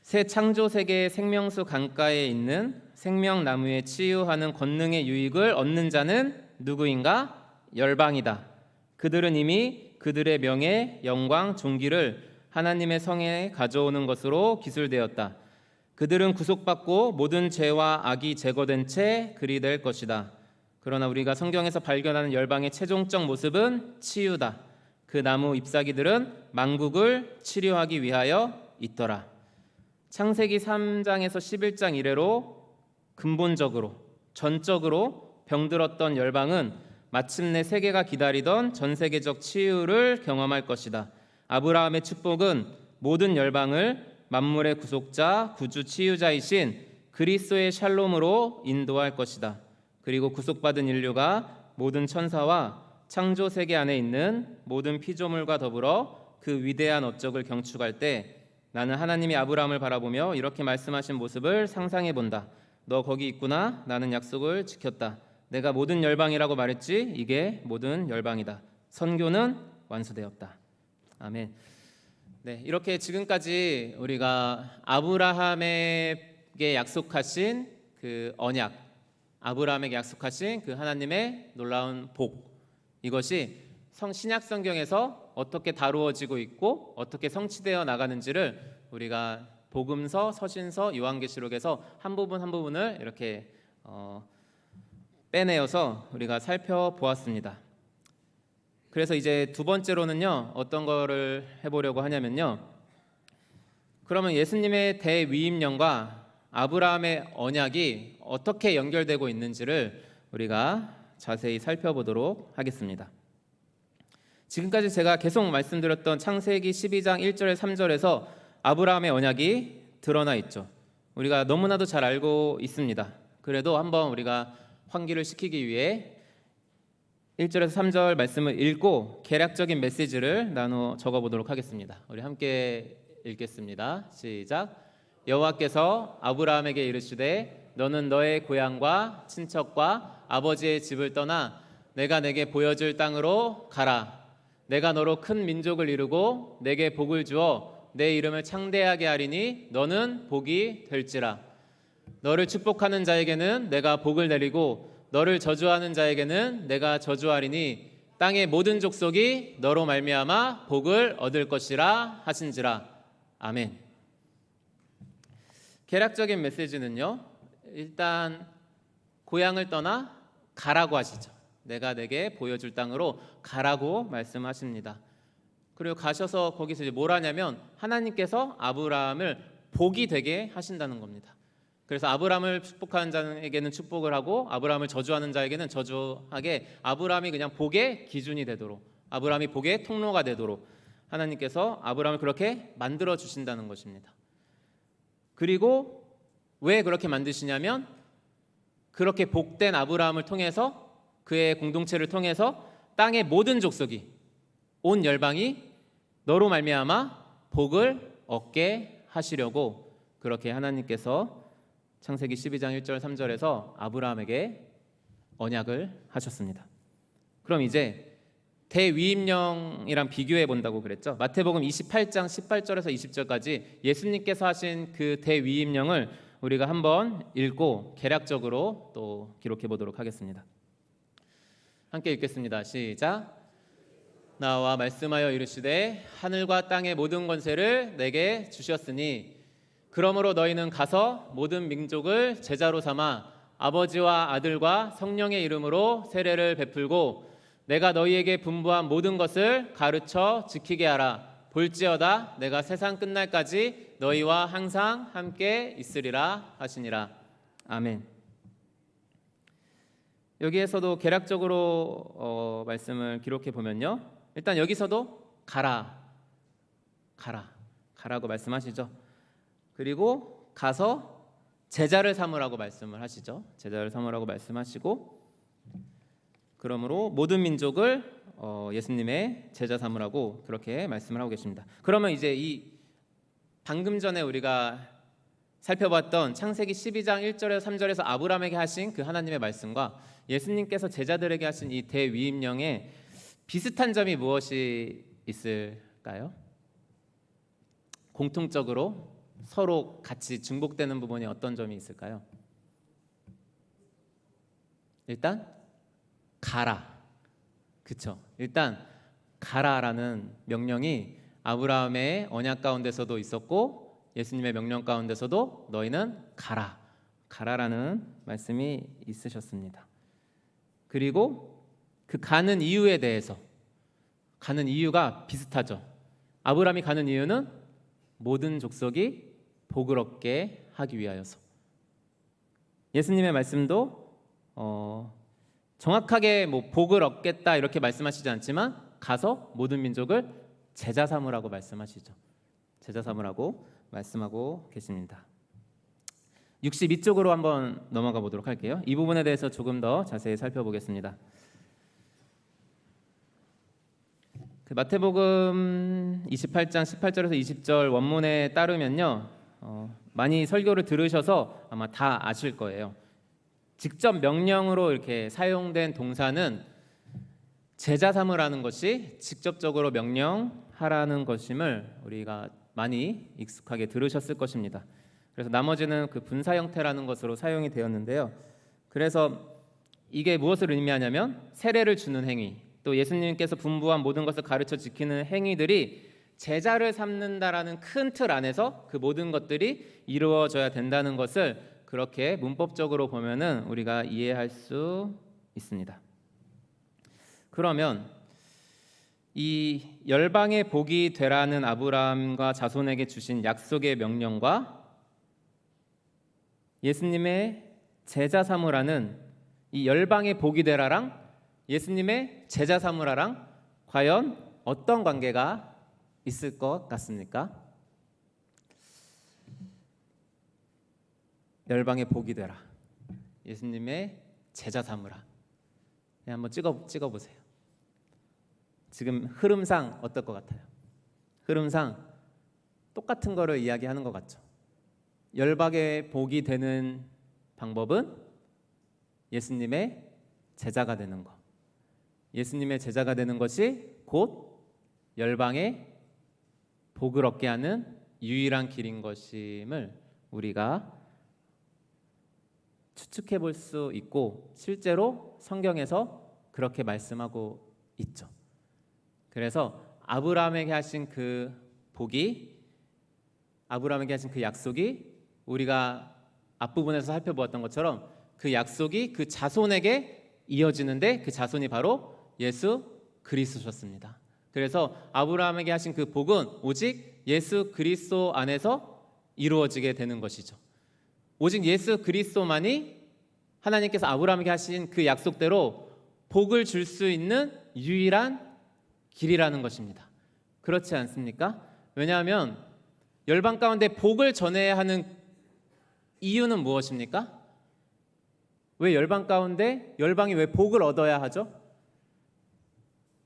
새 창조 세계의 생명수 강가에 있는 생명나무에 치유하는 권능의 유익을 얻는 자는 누구인가? 열방이다. 그들은 이미 그들의 명예, 영광, 존귀를 하나님의 성에 가져오는 것으로 기술되었다. 그들은 구속받고 모든 죄와 악이 제거된 채 그리 될 것이다. 그러나 우리가 성경에서 발견하는 열방의 최종적 모습은 치유다. 그 나무 잎사귀들은 만국을 치료하기 위하여 있더라. 창세기 3장에서 11장 이래로 근본적으로 전적으로 병들었던 열방은 마침내 세계가 기다리던 전 세계적 치유를 경험할 것이다. 아브라함의 축복은 모든 열방을 만물의 구속자, 구주 치유자이신 그리스도의 샬롬으로 인도할 것이다. 그리고 구속받은 인류가 모든 천사와 창조 세계 안에 있는 모든 피조물과 더불어 그 위대한 업적을 경축할 때 나는 하나님이 아브라함을 바라보며 이렇게 말씀하신 모습을 상상해 본다. 너 거기 있구나. 나는 약속을 지켰다. 내가 모든 열방이라고 말했지. 이게 모든 열방이다. 선교는 완수되었다. 아멘. 네, 이렇게 지금까지 우리가 아브라함에게 약속하신 그 언약, 아브라함에게 약속하신 그 하나님의 놀라운 복, 이것이 신약 성경에서 어떻게 다루어지고 있고 어떻게 성취되어 나가는지를 우리가 복음서, 서신서, 요한계시록에서 한 부분 한 부분을 이렇게 빼내어서 우리가 살펴보았습니다. 그래서 이제 두 번째로는요, 어떤 거를 해보려고 하냐면요, 그러면 예수님의 대위임령과 아브라함의 언약이 어떻게 연결되고 있는지를 우리가 자세히 살펴보도록 하겠습니다. 지금까지 제가 계속 말씀드렸던 창세기 12장 1절에 3절에서 아브라함의 언약이 드러나 있죠. 우리가 너무나도 잘 알고 있습니다. 그래도 한번 우리가 환기를 시키기 위해 1절에서 3절 말씀을 읽고 개략적인 메시지를 나누어 적어보도록 하겠습니다. 우리 함께 읽겠습니다. 시작. 여호와께서 아브라함에게 이르시되 너는 너의 고향과 친척과 아버지의 집을 떠나 내가 내게 보여줄 땅으로 가라. 내가 너로 큰 민족을 이루고 내게 복을 주어 내 이름을 창대하게 하리니 너는 복이 될지라. 너를 축복하는 자에게는 내가 복을 내리고 너를 저주하는 자에게는 내가 저주하리니 땅의 모든 족속이 너로 말미암아 복을 얻을 것이라 하신지라. 아멘. 개략적인 메시지는요, 일단 고향을 떠나 가라고 하시죠. 내가 내게 보여줄 땅으로 가라고 말씀하십니다. 그리고 가셔서 거기서 이제 뭘 하냐면 하나님께서 아브라함을 복이 되게 하신다는 겁니다. 그래서 아브라함을 축복하는 자에게는 축복을 하고 아브라함을 저주하는 자에게는 저주하게, 아브라함이 그냥 복의 기준이 되도록, 아브라함이 복의 통로가 되도록 하나님께서 아브라함을 그렇게 만들어 주신다는 것입니다. 그리고 왜 그렇게 만드시냐면 그렇게 복된 아브라함을 통해서, 그의 공동체를 통해서 땅의 모든 족속이, 온 열방이 너로 말미암아 복을 얻게 하시려고 그렇게 하나님께서 창세기 12장 1절 3절에서 아브라함에게 언약을 하셨습니다. 그럼 이제 대위임령이랑 비교해 본다고 그랬죠. 마태복음 28장 18절에서 20절까지 예수님께서 하신 그 대위임령을 우리가 한번 읽고 개략적으로 또 기록해 보도록 하겠습니다. 함께 읽겠습니다. 시작. 나와 말씀하여 이르시되 하늘과 땅의 모든 권세를 내게 주셨으니 그러므로 너희는 가서 모든 민족을 제자로 삼아 아버지와 아들과 성령의 이름으로 세례를 베풀고 내가 너희에게 분부한 모든 것을 가르쳐 지키게 하라. 볼지어다 내가 세상 끝날까지 너희와 항상 함께 있으리라 하시니라. 아멘. 여기에서도 개략적으로 말씀을 기록해 보면요, 일단 여기서도 가라고 말씀하시죠. 그리고 가서 제자를 삼으라고 말씀을 하시죠. 제자를 삼으라고 말씀하시고, 그러므로 모든 민족을 예수님의 제자 삼으라고 그렇게 말씀을 하고 계십니다. 그러면 이제 이 방금 전에 우리가 살펴봤던 창세기 12장 1절에서 3절에서 아브라함에게 하신 그 하나님의 말씀과 예수님께서 제자들에게 하신 이 대위임령에 비슷한 점이 무엇이 있을까요? 공통적으로 서로 같이 중복되는 부분이 어떤 점이 있을까요? 일단 가라. 그쵸? 일단 가라라는 명령이 아브라함의 언약 가운데서도 있었고 예수님의 명령 가운데서도 너희는 가라. 가라라는 말씀이 있으셨습니다. 그리고 그 가는 이유에 대해서 가는 이유가 비슷하죠. 아브라함이 가는 이유는 모든 족속이 복을 얻게 하기 위하여서. 예수님의 말씀도 정확하게 뭐 복을 얻겠다 이렇게 말씀하시지 않지만 가서 모든 민족을 제자 삼으라고 말씀하시죠. 제자 삼으라고 말씀하고 계십니다. 62쪽으로 한번 넘어가 보도록 할게요. 이 부분에 대해서 조금 더 자세히 살펴보겠습니다. 그 마태복음 28장 18절에서 20절 원문에 따르면요, 많이 설교를 들으셔서 아마 다 아실 거예요. 직접 명령으로 이렇게 사용된 동사는 제자 삼으라는 것이 직접적으로 명령하라는 것임을 우리가 많이 익숙하게 들으셨을 것입니다. 그래서 나머지는 그 분사 형태라는 것으로 사용이 되었는데요. 그래서 이게 무엇을 의미하냐면 세례를 주는 행위, 또 예수님께서 분부한 모든 것을 가르쳐 지키는 행위들이 제자를 삼는다라는 큰 틀 안에서 그 모든 것들이 이루어져야 된다는 것을 그렇게 문법적으로 보면은 우리가 이해할 수 있습니다. 그러면 이 열방의 복이 되라는 아브라함과 자손에게 주신 약속의 명령과 예수님의 제자 삼으라는 이 열방의 복이 되라랑 예수님의 제자 삼으라랑 과연 어떤 관계가 있을 것 같습니까? 열방의 복이 되라, 예수님의 제자 삼으라. 한번 찍어보세요. 지금 흐름상 어떨 것 같아요? 흐름상 똑같은 거를 이야기하는 것 같죠. 열방의 복이 되는 방법은 예수님의 제자가 되는 것. 예수님의 제자가 되는 것이 곧 열방의 복을 얻게 하는 유일한 길인 것임을 우리가 추측해 볼 수 있고 실제로 성경에서 그렇게 말씀하고 있죠. 그래서 아브라함에게 하신 그 복이, 아브라함에게 하신 그 약속이 우리가 앞부분에서 살펴보았던 것처럼 그 약속이 그 자손에게 이어지는데 그 자손이 바로 예수 그리스도셨습니다. 그래서 아브라함에게 하신 그 복은 오직 예수 그리스도 안에서 이루어지게 되는 것이죠. 오직 예수 그리스도만이 하나님께서 아브라함에게 하신 그 약속대로 복을 줄 수 있는 유일한 길이라는 것입니다. 그렇지 않습니까? 왜냐하면 열방 가운데 복을 전해야 하는 이유는 무엇입니까? 왜 열방 가운데 열방이 왜 복을 얻어야 하죠?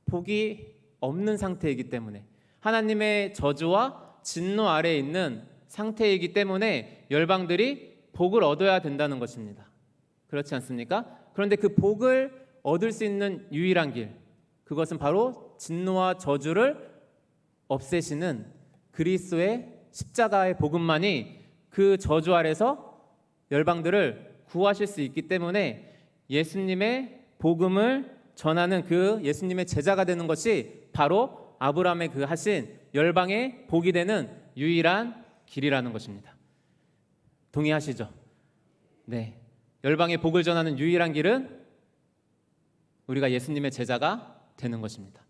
복이 없는 상태이기 때문에, 하나님의 저주와 진노 아래에 있는 상태이기 때문에 열방들이 복을 얻어야 된다는 것입니다. 그렇지 않습니까? 그런데 그 복을 얻을 수 있는 유일한 길, 그것은 바로 진노와 저주를 없애시는 그리스도의 십자가의 복음만이 그 저주 아래서 열방들을 구하실 수 있기 때문에 예수님의 복음을 전하는 그 예수님의 제자가 되는 것이 바로 아브라함의 그 하신 열방의 복이 되는 유일한 길이라는 것입니다. 동의하시죠? 네. 열방의 복을 전하는 유일한 길은 우리가 예수님의 제자가 되는 것입니다.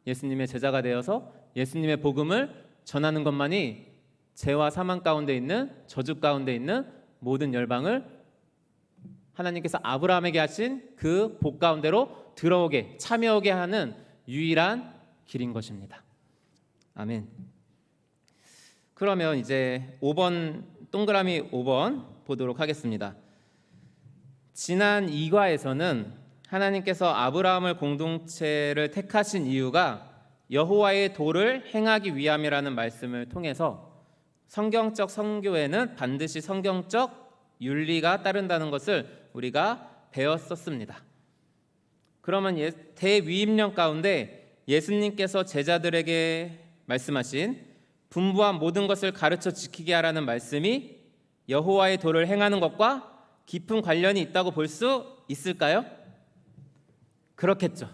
예수님의 제자가 되어서 예수님의 복음을 전하는 것만이 죄와 사망 가운데 있는, 저주 가운데 있는 모든 열방을 하나님께서 아브라함에게 하신 그 복 가운데로 들어오게, 참여하게 하는 유일한 길인 것입니다. 아멘. 그러면 이제 5번, 동그라미 5번 보도록 하겠습니다. 지난 2과에서는 하나님께서 아브라함을 공동체를 택하신 이유가 여호와의 도를 행하기 위함이라는 말씀을 통해서 성경적 선교에는 반드시 성경적 윤리가 따른다는 것을 우리가 배웠었습니다. 그러면 대위임령 가운데 예수님께서 제자들에게 말씀하신 분부한 모든 것을 가르쳐 지키게 하라는 말씀이 여호와의 도를 행하는 것과 깊은 관련이 있다고 볼 수 있을까요? 그렇겠죠.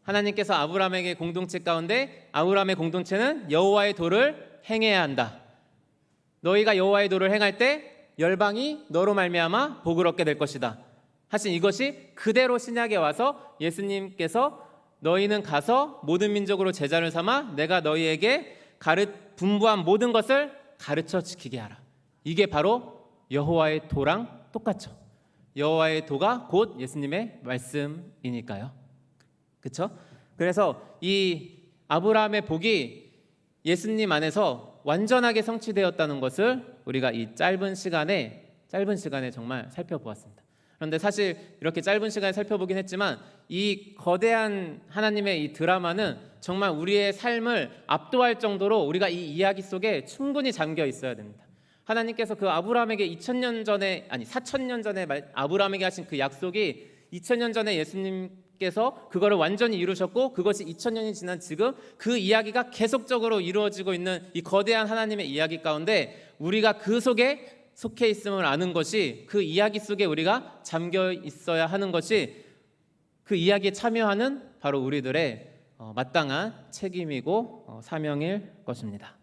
하나님께서 아브라함에게 공동체 가운데 아브라함의 공동체는 여호와의 도를 행해야 한다. 너희가 여호와의 도를 행할 때 열방이 너로 말미암아 복을 얻게 될 것이다 하신 이것이 그대로 신약에 와서 예수님께서 너희는 가서 모든 민족으로 제자를 삼아 내가 너희에게 분부한 모든 것을 가르쳐 지키게 하라. 이게 바로 여호와의 도랑 똑같죠. 여호와의 도가 곧 예수님의 말씀이니까요. 그렇죠? 그래서 이 아브라함의 복이 예수님 안에서 완전하게 성취되었다는 것을 우리가 이 짧은 시간에 정말 살펴보았습니다. 그런데 사실 이렇게 짧은 시간에 살펴보긴 했지만 이 거대한 하나님의 이 드라마는 정말 우리의 삶을 압도할 정도로 우리가 이 이야기 속에 충분히 잠겨 있어야 됩니다. 하나님께서 그 아브라함에게 4,000년 전에 아브라함에게 하신 그 약속이 2,000년 전에 예수님께서 그거를 완전히 이루셨고 그것이 2,000년이 지난 지금 그 이야기가 계속적으로 이루어지고 있는 이 거대한 하나님의 이야기 가운데 우리가 그 속해 있음을 아는 것이, 그 이야기 속에 우리가 잠겨 있어야 하는 것이 그 이야기에 참여하는 바로 우리들의 마땅한 책임이고 사명일 것입니다.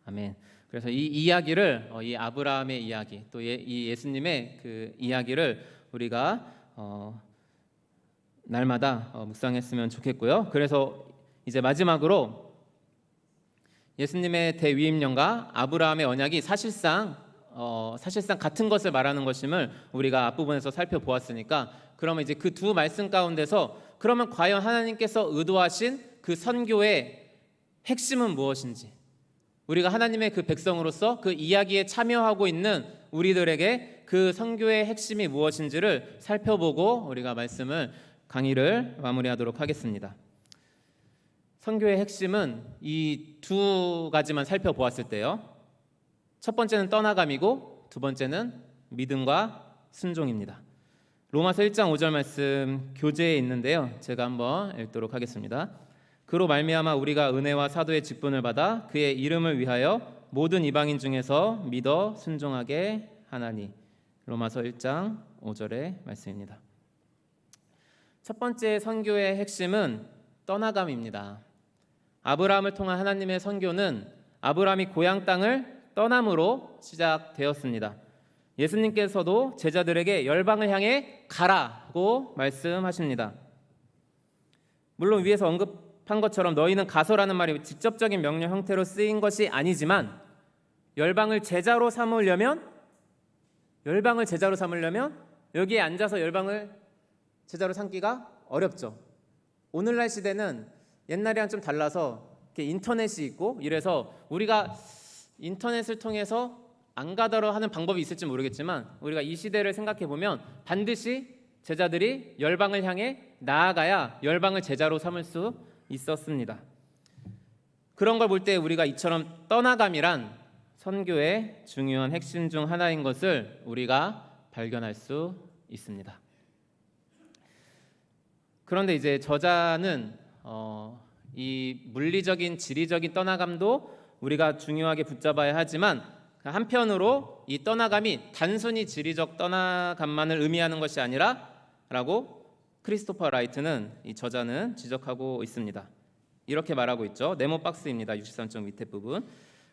아멘. 그래서 이 이야기를 이 아브라함의 이야기 또 이 예수님의 그 이야기를 우리가 날마다 묵상했으면 좋겠고요. 그래서 이제 마지막으로 예수님의 대위임령과 아브라함의 언약이 사실상 같은 것을 말하는 것임을 우리가 앞부분에서 살펴보았으니까 그러면 이제 그 두 말씀 가운데서 그러면 과연 하나님께서 의도하신 그 선교의 핵심은 무엇인지, 우리가 하나님의 그 백성으로서 그 이야기에 참여하고 있는 우리들에게 그 선교의 핵심이 무엇인지를 살펴보고 우리가 강의를 마무리하도록 하겠습니다. 선교의 핵심은 이 두 가지만 살펴보았을 때요. 첫 번째는 떠나감이고 두 번째는 믿음과 순종입니다. 로마서 1장 5절 말씀 교재에 있는데요. 제가 한번 읽도록 하겠습니다. 그로 말미암아 우리가 은혜와 사도의 직분을 받아 그의 이름을 위하여 모든 이방인 중에서 믿어 순종하게 하나니. 로마서 1장 5절의 말씀입니다. 첫 번째 선교의 핵심은 떠나감입니다. 아브라함을 통한 하나님의 선교는 아브라함이 고향 땅을 떠남으로 시작되었습니다. 예수님께서도 제자들에게 열방을 향해 가라고 말씀하십니다. 물론 위에서 언급한 것처럼 너희는 가서라는 말이 직접적인 명령 형태로 쓰인 것이 아니지만 열방을 제자로 삼으려면 여기에 앉아서 열방을 제자로 삼기가 어렵죠. 오늘날 시대는 옛날이랑 좀 달라서 이렇게 인터넷이 있고 이래서 우리가 인터넷을 통해서 안 가더라 하는 방법이 있을지 모르겠지만 우리가 이 시대를 생각해 보면 반드시 제자들이 열방을 향해 나아가야 열방을 제자로 삼을 수 있었습니다. 그런 걸 볼 때 우리가 이처럼 떠나감이란 선교의 중요한 핵심 중 하나인 것을 우리가 발견할 수 있습니다. 그런데 이제 저자는 이 물리적인 지리적인 떠나감도 우리가 중요하게 붙잡아야 하지만 한편으로 이 떠나감이 단순히 지리적 떠나감만을 의미하는 것이 아니라 라고 크리스토퍼 라이트는, 이 저자는 지적하고 있습니다. 이렇게 말하고 있죠. 네모 박스입니다. 63쪽 밑에 부분.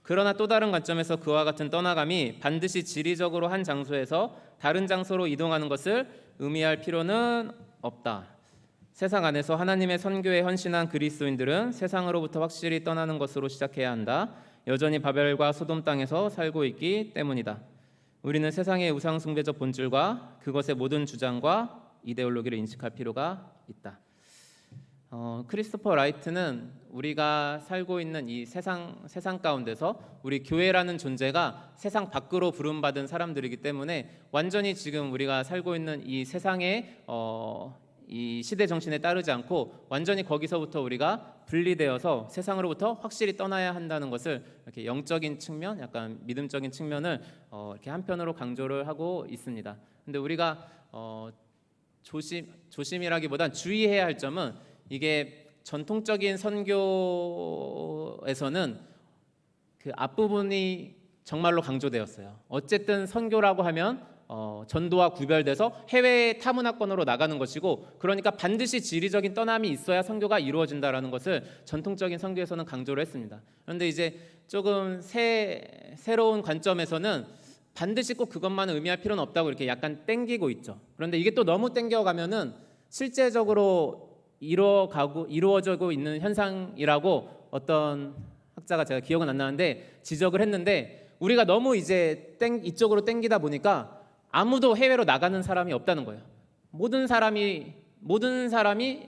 그러나 또 다른 관점에서 그와 같은 떠나감이 반드시 지리적으로 한 장소에서 다른 장소로 이동하는 것을 의미할 필요는 없다. 세상 안에서 하나님의 선교에 헌신한 그리스도인들은 세상으로부터 확실히 떠나는 것으로 시작해야 한다. 여전히 바벨과 소돔 땅에서 살고 있기 때문이다. 우리는 세상의 우상 숭배적 본질과 그것의 모든 주장과 이데올로기를 인식할 필요가 있다. 크리스토퍼 라이트는 우리가 살고 있는 이 세상 가운데서 우리 교회라는 존재가 세상 밖으로 부름받은 사람들이기 때문에 완전히 지금 우리가 살고 있는 이 세상의 이 시대 정신에 따르지 않고 완전히 거기서부터 우리가 분리되어서 세상으로부터 확실히 떠나야 한다는 것을 이렇게 영적인 측면, 약간 믿음적인 측면을 이렇게 한편으로 강조를 하고 있습니다. 근데 우리가 조심이라기보단 주의해야 할 점은 이게 전통적인 선교에서는 그 앞부분이 정말로 강조되었어요. 어쨌든 선교라고 하면 전도와 구별돼서 해외 타문화권으로 나가는 것이고, 그러니까 반드시 지리적인 떠남이 있어야 선교가 이루어진다라는 것을 전통적인 선교에서는 강조를 했습니다. 그런데 이제 조금 새로운 관점에서는 반드시 꼭 그것만 의미할 필요는 없다고 이렇게 약간 땡기고 있죠. 그런데 이게 또 너무 땡겨가면은 실제적으로 이루어지고 있는 현상이라고 어떤 학자가, 제가 기억은 안 나는데, 지적을 했는데, 우리가 너무 이제 이쪽으로 땡기다 보니까 아무도 해외로 나가는 사람이 없다는 거예요. 모든 사람이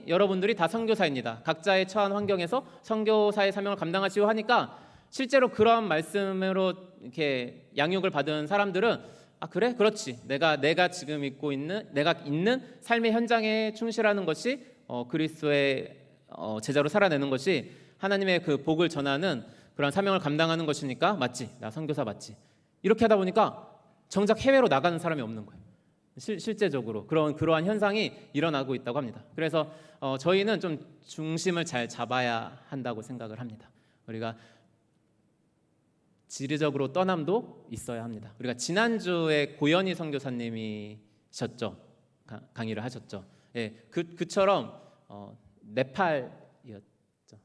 여러분들이 다 선교사입니다. 각자의 처한 환경에서 선교사의 사명을 감당하시고 하니까 실제로 그런 말씀으로 이렇게 양육을 받은 사람들은 그래? 그렇지. 내가 지금 내가 있는 삶의 현장에 충실하는 것이 그리스도의 제자로 살아내는 것이 하나님의 그 복을 전하는 그런 사명을 감당하는 것이니까 맞지. 나 선교사 맞지. 이렇게 하다 보니까 정작 해외로 나가는 사람이 없는 거예요. 실제적으로 그러한 현상이 일어나고 있다고 합니다. 그래서 저희는 좀 중심을 잘 잡아야 한다고 생각을 합니다. 우리가 지리적으로 떠남도 있어야 합니다. 우리가 지난주에 고현희 선교사님이셨죠. 강의를 하셨죠. 예, 그처럼 네팔이었죠.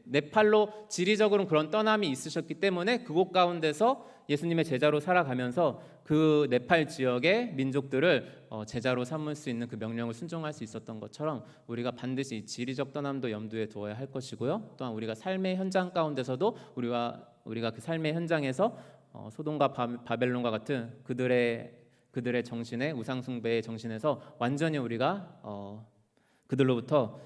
네팔로 지리적으로는 그런 떠남이 있으셨기 때문에 그곳 가운데서 예수님의 제자로 살아가면서 그 네팔 지역의 민족들을 제자로 삼을 수 있는 그 명령을 순종할 수 있었던 것처럼 우리가 반드시 지리적 떠남도 염두에 두어야 할 것이고요. 또한 우리가 삶의 현장 가운데서도 우리가 그 삶의 현장에서 소돔과 바벨론과 같은 그들의 정신의 우상 숭배의 정신에서 완전히 우리가 그들로부터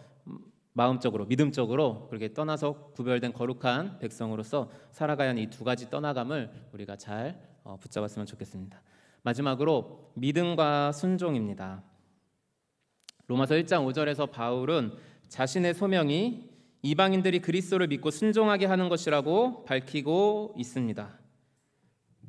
마음적으로, 믿음적으로 그렇게 떠나서 구별된 거룩한 백성으로서 살아가야 하는 이 두 가지 떠나감을 우리가 잘 붙잡았으면 좋겠습니다. 마지막으로 믿음과 순종입니다. 로마서 1장 5절에서 바울은 자신의 소명이 이방인들이 그리스도를 믿고 순종하게 하는 것이라고 밝히고 있습니다.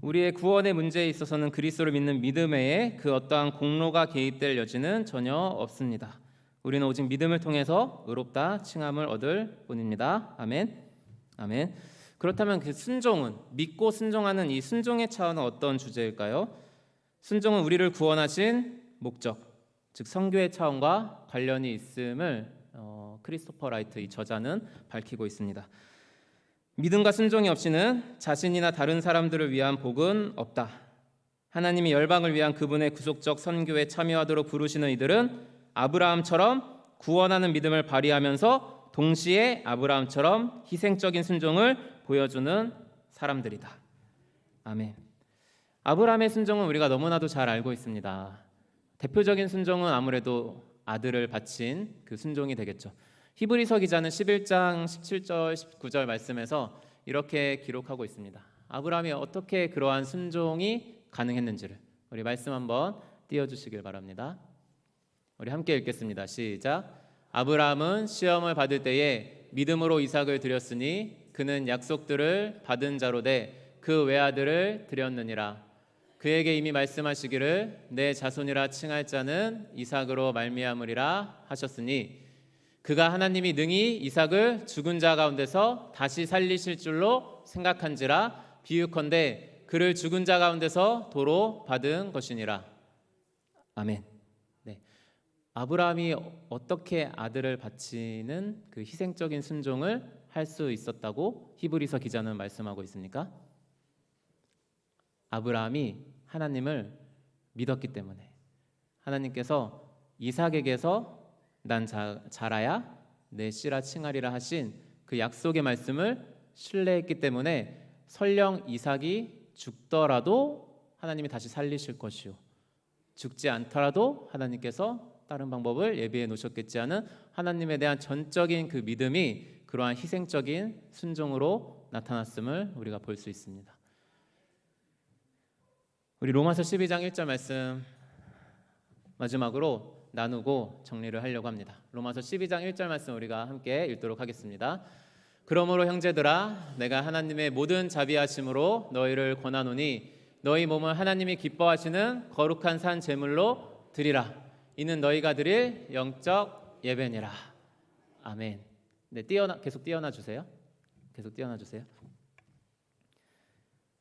우리의 구원의 문제에 있어서는 그리스도를 믿는 믿음 외에 그 어떠한 공로가 개입될 여지는 전혀 없습니다. 우리는 오직 믿음을 통해서 의롭다 칭함을 얻을 뿐입니다. 아멘. 아멘. 그렇다면 그 순종은, 믿고 순종하는 이 순종의 차원은 어떤 주제일까요? 순종은 우리를 구원하신 목적, 즉 선교의 차원과 관련이 있음을 크리스토퍼 라이트 이 저자는 밝히고 있습니다. 믿음과 순종이 없이는 자신이나 다른 사람들을 위한 복은 없다. 하나님이 열방을 위한 그분의 구속적 선교에 참여하도록 부르시는 이들은 아브라함처럼 구원하는 믿음을 발휘하면서 동시에 아브라함처럼 희생적인 순종을 보여주는 사람들이다. 아멘. 아브라함의 순종은 우리가 너무나도 잘 알고 있습니다. 대표적인 순종은 아무래도 아들을 바친 그 순종이 되겠죠. 히브리서 기자는 11장 17절 19절 말씀에서 이렇게 기록하고 있습니다. 아브라함이 어떻게 그러한 순종이 가능했는지를 우리 말씀 한번 띄워주시길 바랍니다. 우리 함께 읽겠습니다. 시작. 아브라함은 시험을 받을 때에 믿음으로 이삭을 드렸으니 그는 약속들을 받은 자로 돼 그 외아들을 드렸느니라. 그에게 이미 말씀하시기를 내 자손이라 칭할 자는 이삭으로 말미암으리라 하셨으니 그가 하나님이 능히 이삭을 죽은 자 가운데서 다시 살리실 줄로 생각한지라 비유컨대 그를 죽은 자 가운데서 도로 받은 것이니라. 아멘. 네. 아브라함이 어떻게 아들을 바치는 그 희생적인 순종을 할 수 있었다고 히브리서 기자는 말씀하고 있습니까? 아브라함이 하나님을 믿었기 때문에 하나님께서 이삭에게서 난 자라야 내 씨라 칭하리라 하신 그 약속의 말씀을 신뢰했기 때문에 설령 이삭이 죽더라도 하나님이 다시 살리실 것이요 죽지 않더라도 하나님께서 다른 방법을 예비해 놓으셨겠지 하는 하나님에 대한 전적인 그 믿음이 그러한 희생적인 순종으로 나타났음을 우리가 볼 수 있습니다. 우리 로마서 12장 1절 말씀 마지막으로 나누고 정리를 하려고 합니다. 로마서 12장 1절 말씀 우리가 함께 읽도록 하겠습니다. 그러므로 형제들아 내가 하나님의 모든 자비하심으로 너희를 권하노니 너희 몸을 하나님이 기뻐하시는 거룩한 산 제물로 드리라. 이는 너희가 드릴 영적 예배니라. 아멘. 네, 계속 띄어놔 주세요. 계속 띄어놔 주세요.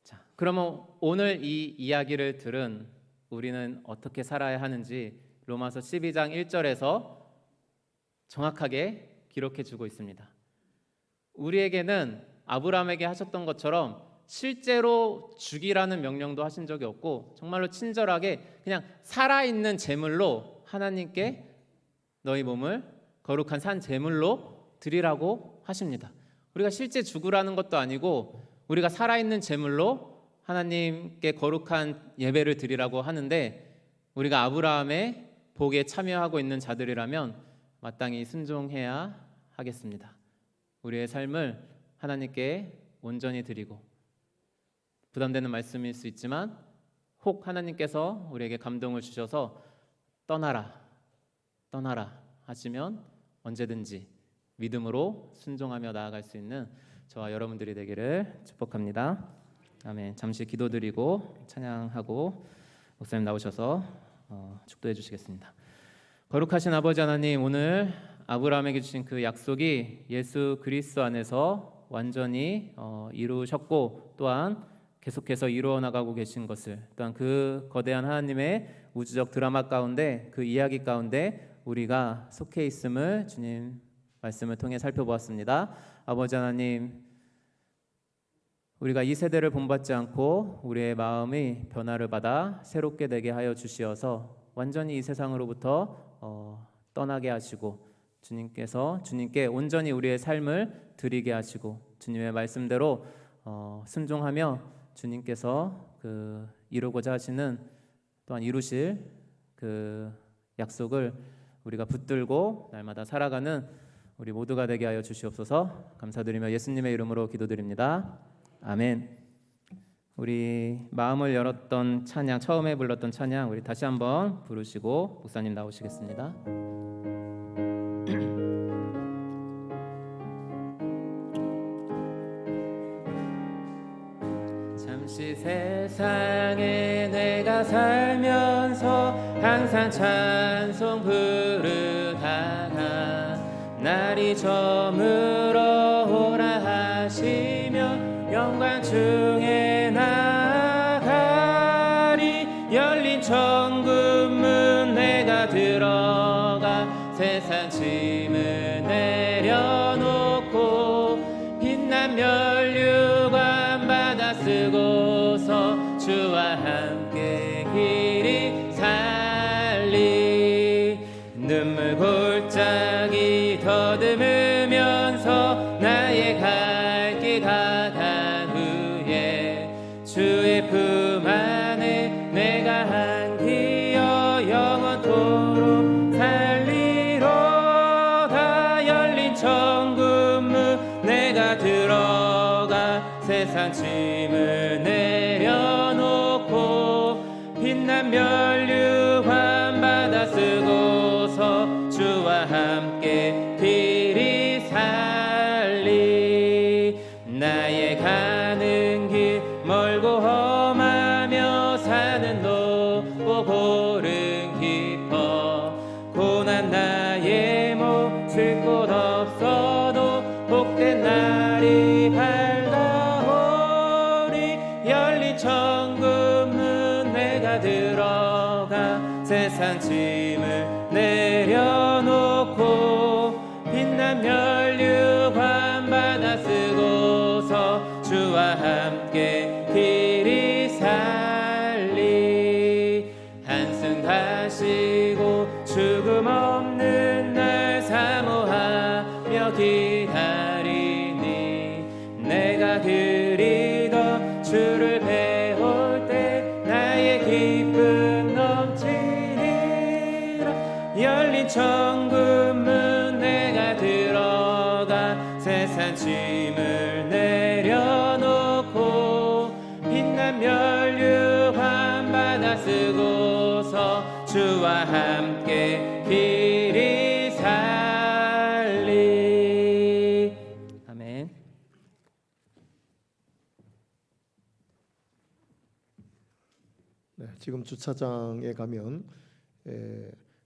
자, 그러면 오늘 이 이야기를 들은 우리는 어떻게 살아야 하는지 로마서 12장 1절에서 정확하게 기록해 주고 있습니다. 우리에게는 아브라함에게 하셨던 것처럼 실제로 죽이라는 명령도 하신 적이 없고 정말로 친절하게 그냥 살아있는 제물로 하나님께 너희 몸을 거룩한 산 제물로 드리라고 하십니다. 우리가 실제 죽으라는 것도 아니고 우리가 살아있는 제물로 하나님께 거룩한 예배를 드리라고 하는데 우리가 아브라함의 복에 참여하고 있는 자들이라면 마땅히 순종해야 하겠습니다. 우리의 삶을 하나님께 온전히 드리고 부담되는 말씀일 수 있지만 혹 하나님께서 우리에게 감동을 주셔서 떠나라 하시면 언제든지 믿음으로 순종하며 나아갈 수 있는 저와 여러분들이 되기를 축복합니다. 아멘. 잠시 기도드리고 찬양하고 목사님 나오셔서 축도해 주시겠습니다. 거룩하신 아버지 하나님, 오늘 아브라함에게 주신 그 약속이 예수 그리스도 안에서 완전히 이루셨고 또한 계속해서 이루어 나가고 계신 것을 또한 그 거대한 하나님의 우주적 드라마 가운데 그 이야기 가운데 우리가 속해 있음을 주님 말씀을 통해 살펴보았습니다. 아버지 하나님, 우리가 이 세대를 본받지 않고 우리의 마음이 변화를 받아 새롭게 되게 하여 주시어서 완전히 이 세상으로부터 떠나게 하시고 주님께 온전히 우리의 삶을 드리게 하시고 주님의 말씀대로 순종하며 주님께서 그 이루고자 하시는 또한 이루실 그 약속을 우리가 붙들고 날마다 살아가는 우리 모두가 되게 하여 주시옵소서. 감사드리며 예수님의 이름으로 기도드립니다. 아멘. 우리 마음을 열었던 찬양, 처음에 불렀던 찬양 우리 다시 한번 부르시고 목사님 나오시겠습니다. 잠시 세상에 내가 살면서 항상 찬송 부르다가 날이 저물어 오라 하시며 영광 중에 나가리. 열린 천국문 내가 들어가 세상 짐을 내려놓고 빛난 면류관 받아 쓰고서 주와 함께 길이 살리. 눈물 골짜기 더듬으면서 나의 갈 길 가간 후에 주의 품 안에 내가 한기어 영원토록 살리로다. 열린 천국문 내가 들어가 세상 짐을 내려놓고 빛난 면류관 받아 쓰고서 주와 함께 길이 살리. 나의 가는 길 멀고 험하며 사는 높고 고른 깊어 고난 나의 몸 쉴 곳 없어도 복된 날이 밝아오리. 열린 천국문 내가 들어가 세상 짐을 내려놓고 빛난 면류관 받아 쓰고서 주와 함께 길이 살리. 한숨 다시고 죽음 없는 날 사모하며 기다리니 내가 그리던 주를 배울 때 나의 기쁨 넘치리라. 지금 주차장에 가면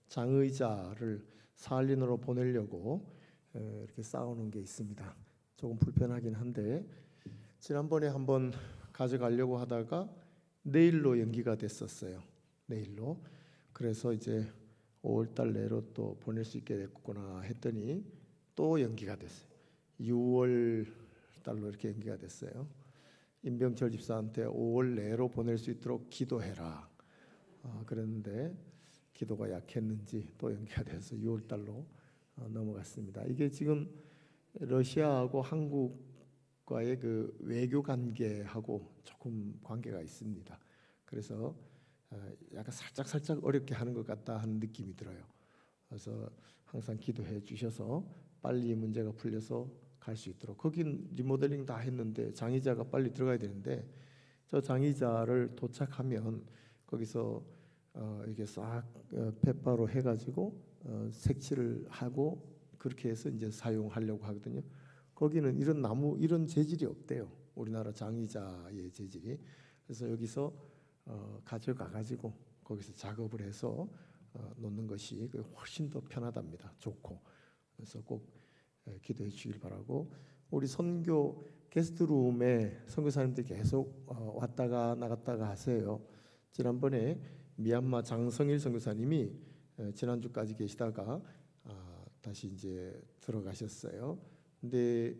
장의자를 사할린으로 보내려고 이렇게 쌓아놓은 게 있습니다. 조금 불편하긴 한데 지난번에 한번 가져가려고 하다가 내일로 연기가 됐었어요. 내일로. 그래서 이제 5월달 내로 또 보낼 수 있게 됐구나 했더니 또 연기가 됐어요. 6월 달로 이렇게 연기가 됐어요. 임병철 집사한테 5월 내로 보낼 수 있도록 기도해라. 그랬는데 기도가 약했는지 또 연기가 돼서 6월 달로 넘어갔습니다. 이게 지금 러시아하고 한국과의 그 외교 관계하고 조금 관계가 있습니다. 그래서 약간 살짝 어렵게 하는 것 같다 하는 느낌이 들어요. 그래서 항상 기도해 주셔서 빨리 문제가 풀려서 갈 수 있도록. 거긴 리모델링 다 했는데 장의자가 빨리 들어가야 되는데 저 장의자를 도착하면 거기서 이게 싹 페파로 해가지고 색칠을 하고 그렇게 해서 이제 사용하려고 하거든요. 거기는 이런 나무 이런 재질이 없대요. 우리나라 장의자의 재질이. 그래서 여기서 가져가 가지고 거기서 작업을 해서 놓는 것이 훨씬 더 편하답니다. 좋고. 그래서 꼭 기도해 주길 바라고. 우리 선교 게스트룸에 선교사님들이 계속 왔다가 나갔다가 하세요. 지난번에 미얀마 장성일 선교사님이 지난주까지 계시다가 다시 이제 들어가셨어요. 근데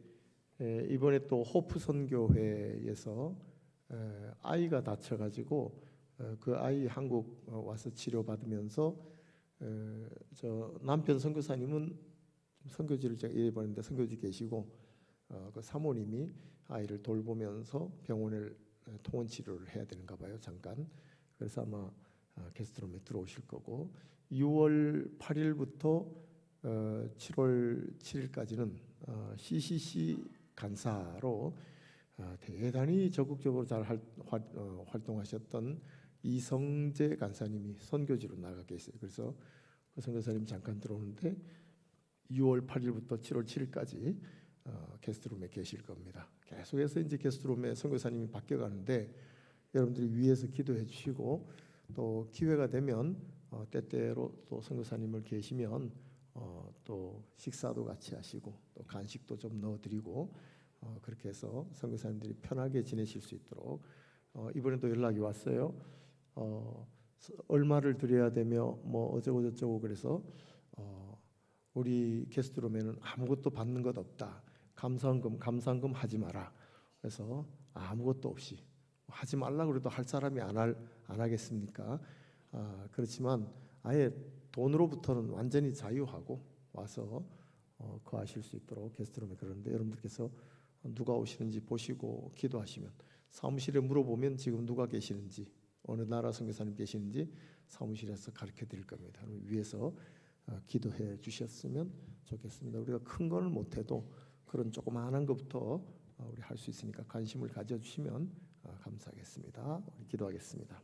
이번에 또 호프 선교회에서 아이가 다쳐가지고 그 아이 한국 와서 치료받으면서 저 남편 선교사님은 선교지를 제가 예보했는데 선교지 계시고 그 사모님이 아이를 돌보면서 병원을 통원 치료를 해야 되는가 봐요. 잠깐. 그래서 아마 게스트룸에 들어오실 거고 6월 8일부터 7월 7일까지는 CCC 간사로 대단히 적극적으로 잘 활동하셨던 이성재 간사님이 선교지로 나가 계세요. 그래서 그 선교사님 잠깐 들어오는데 6월 8일부터 7월 7일까지 게스트룸에 계실 겁니다. 계속해서 이제 게스트룸에 선교사님이 바뀌어가는데 여러분들이 위에서 기도해 주시고 또 기회가 되면 때때로 또 선교사님을 계시면 또 식사도 같이 하시고 또 간식도 좀 넣어드리고 그렇게 해서 선교사님들이 편하게 지내실 수 있도록 이번에도 연락이 왔어요. 얼마를 드려야 되며 뭐 어쩌고 저쩌고 그래서 우리 게스트룸에는 아무것도 받는 것 없다. 감사헌금 하지 마라. 그래서 아무것도 없이 하지 말라 그래도 할 사람이 안 하겠습니까? 그렇지만 아예 돈으로부터는 완전히 자유하고 와서 거하실 수 있도록 게스트룸에 그러는데 여러분들께서 누가 오시는지 보시고 기도하시면 사무실에 물어보면 지금 누가 계시는지 어느 나라 선교사님 계시는지 사무실에서 가르쳐 드릴 겁니다. 위에서 기도해 주셨으면 좋겠습니다. 우리가 큰 거는 못해도 그런 조그마한 것부터 우리 할 수 있으니까 관심을 가져주시면 감사하겠습니다. 우리 기도하겠습니다.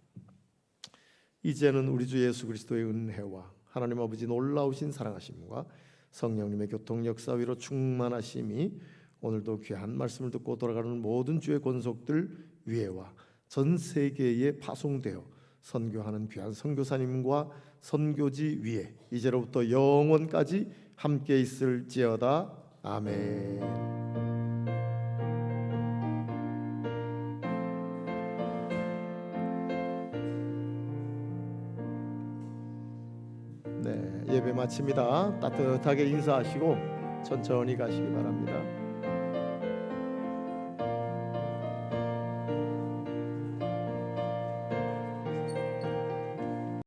이제는 우리 주 예수 그리스도의 은혜와 하나님 아버지 놀라우신 사랑하심과 성령님의 교통 역사 위로 충만하심이 오늘도 귀한 말씀을 듣고 돌아가는 모든 주의 권속들 위에와 전 세계에 파송되어 선교하는 귀한 선교사님과 선교지 위에 이제로부터 영원까지 함께 있을지어다. 아멘. 네, 예배 마칩니다. 따뜻하게 인사하시고 천천히 가시기 바랍니다.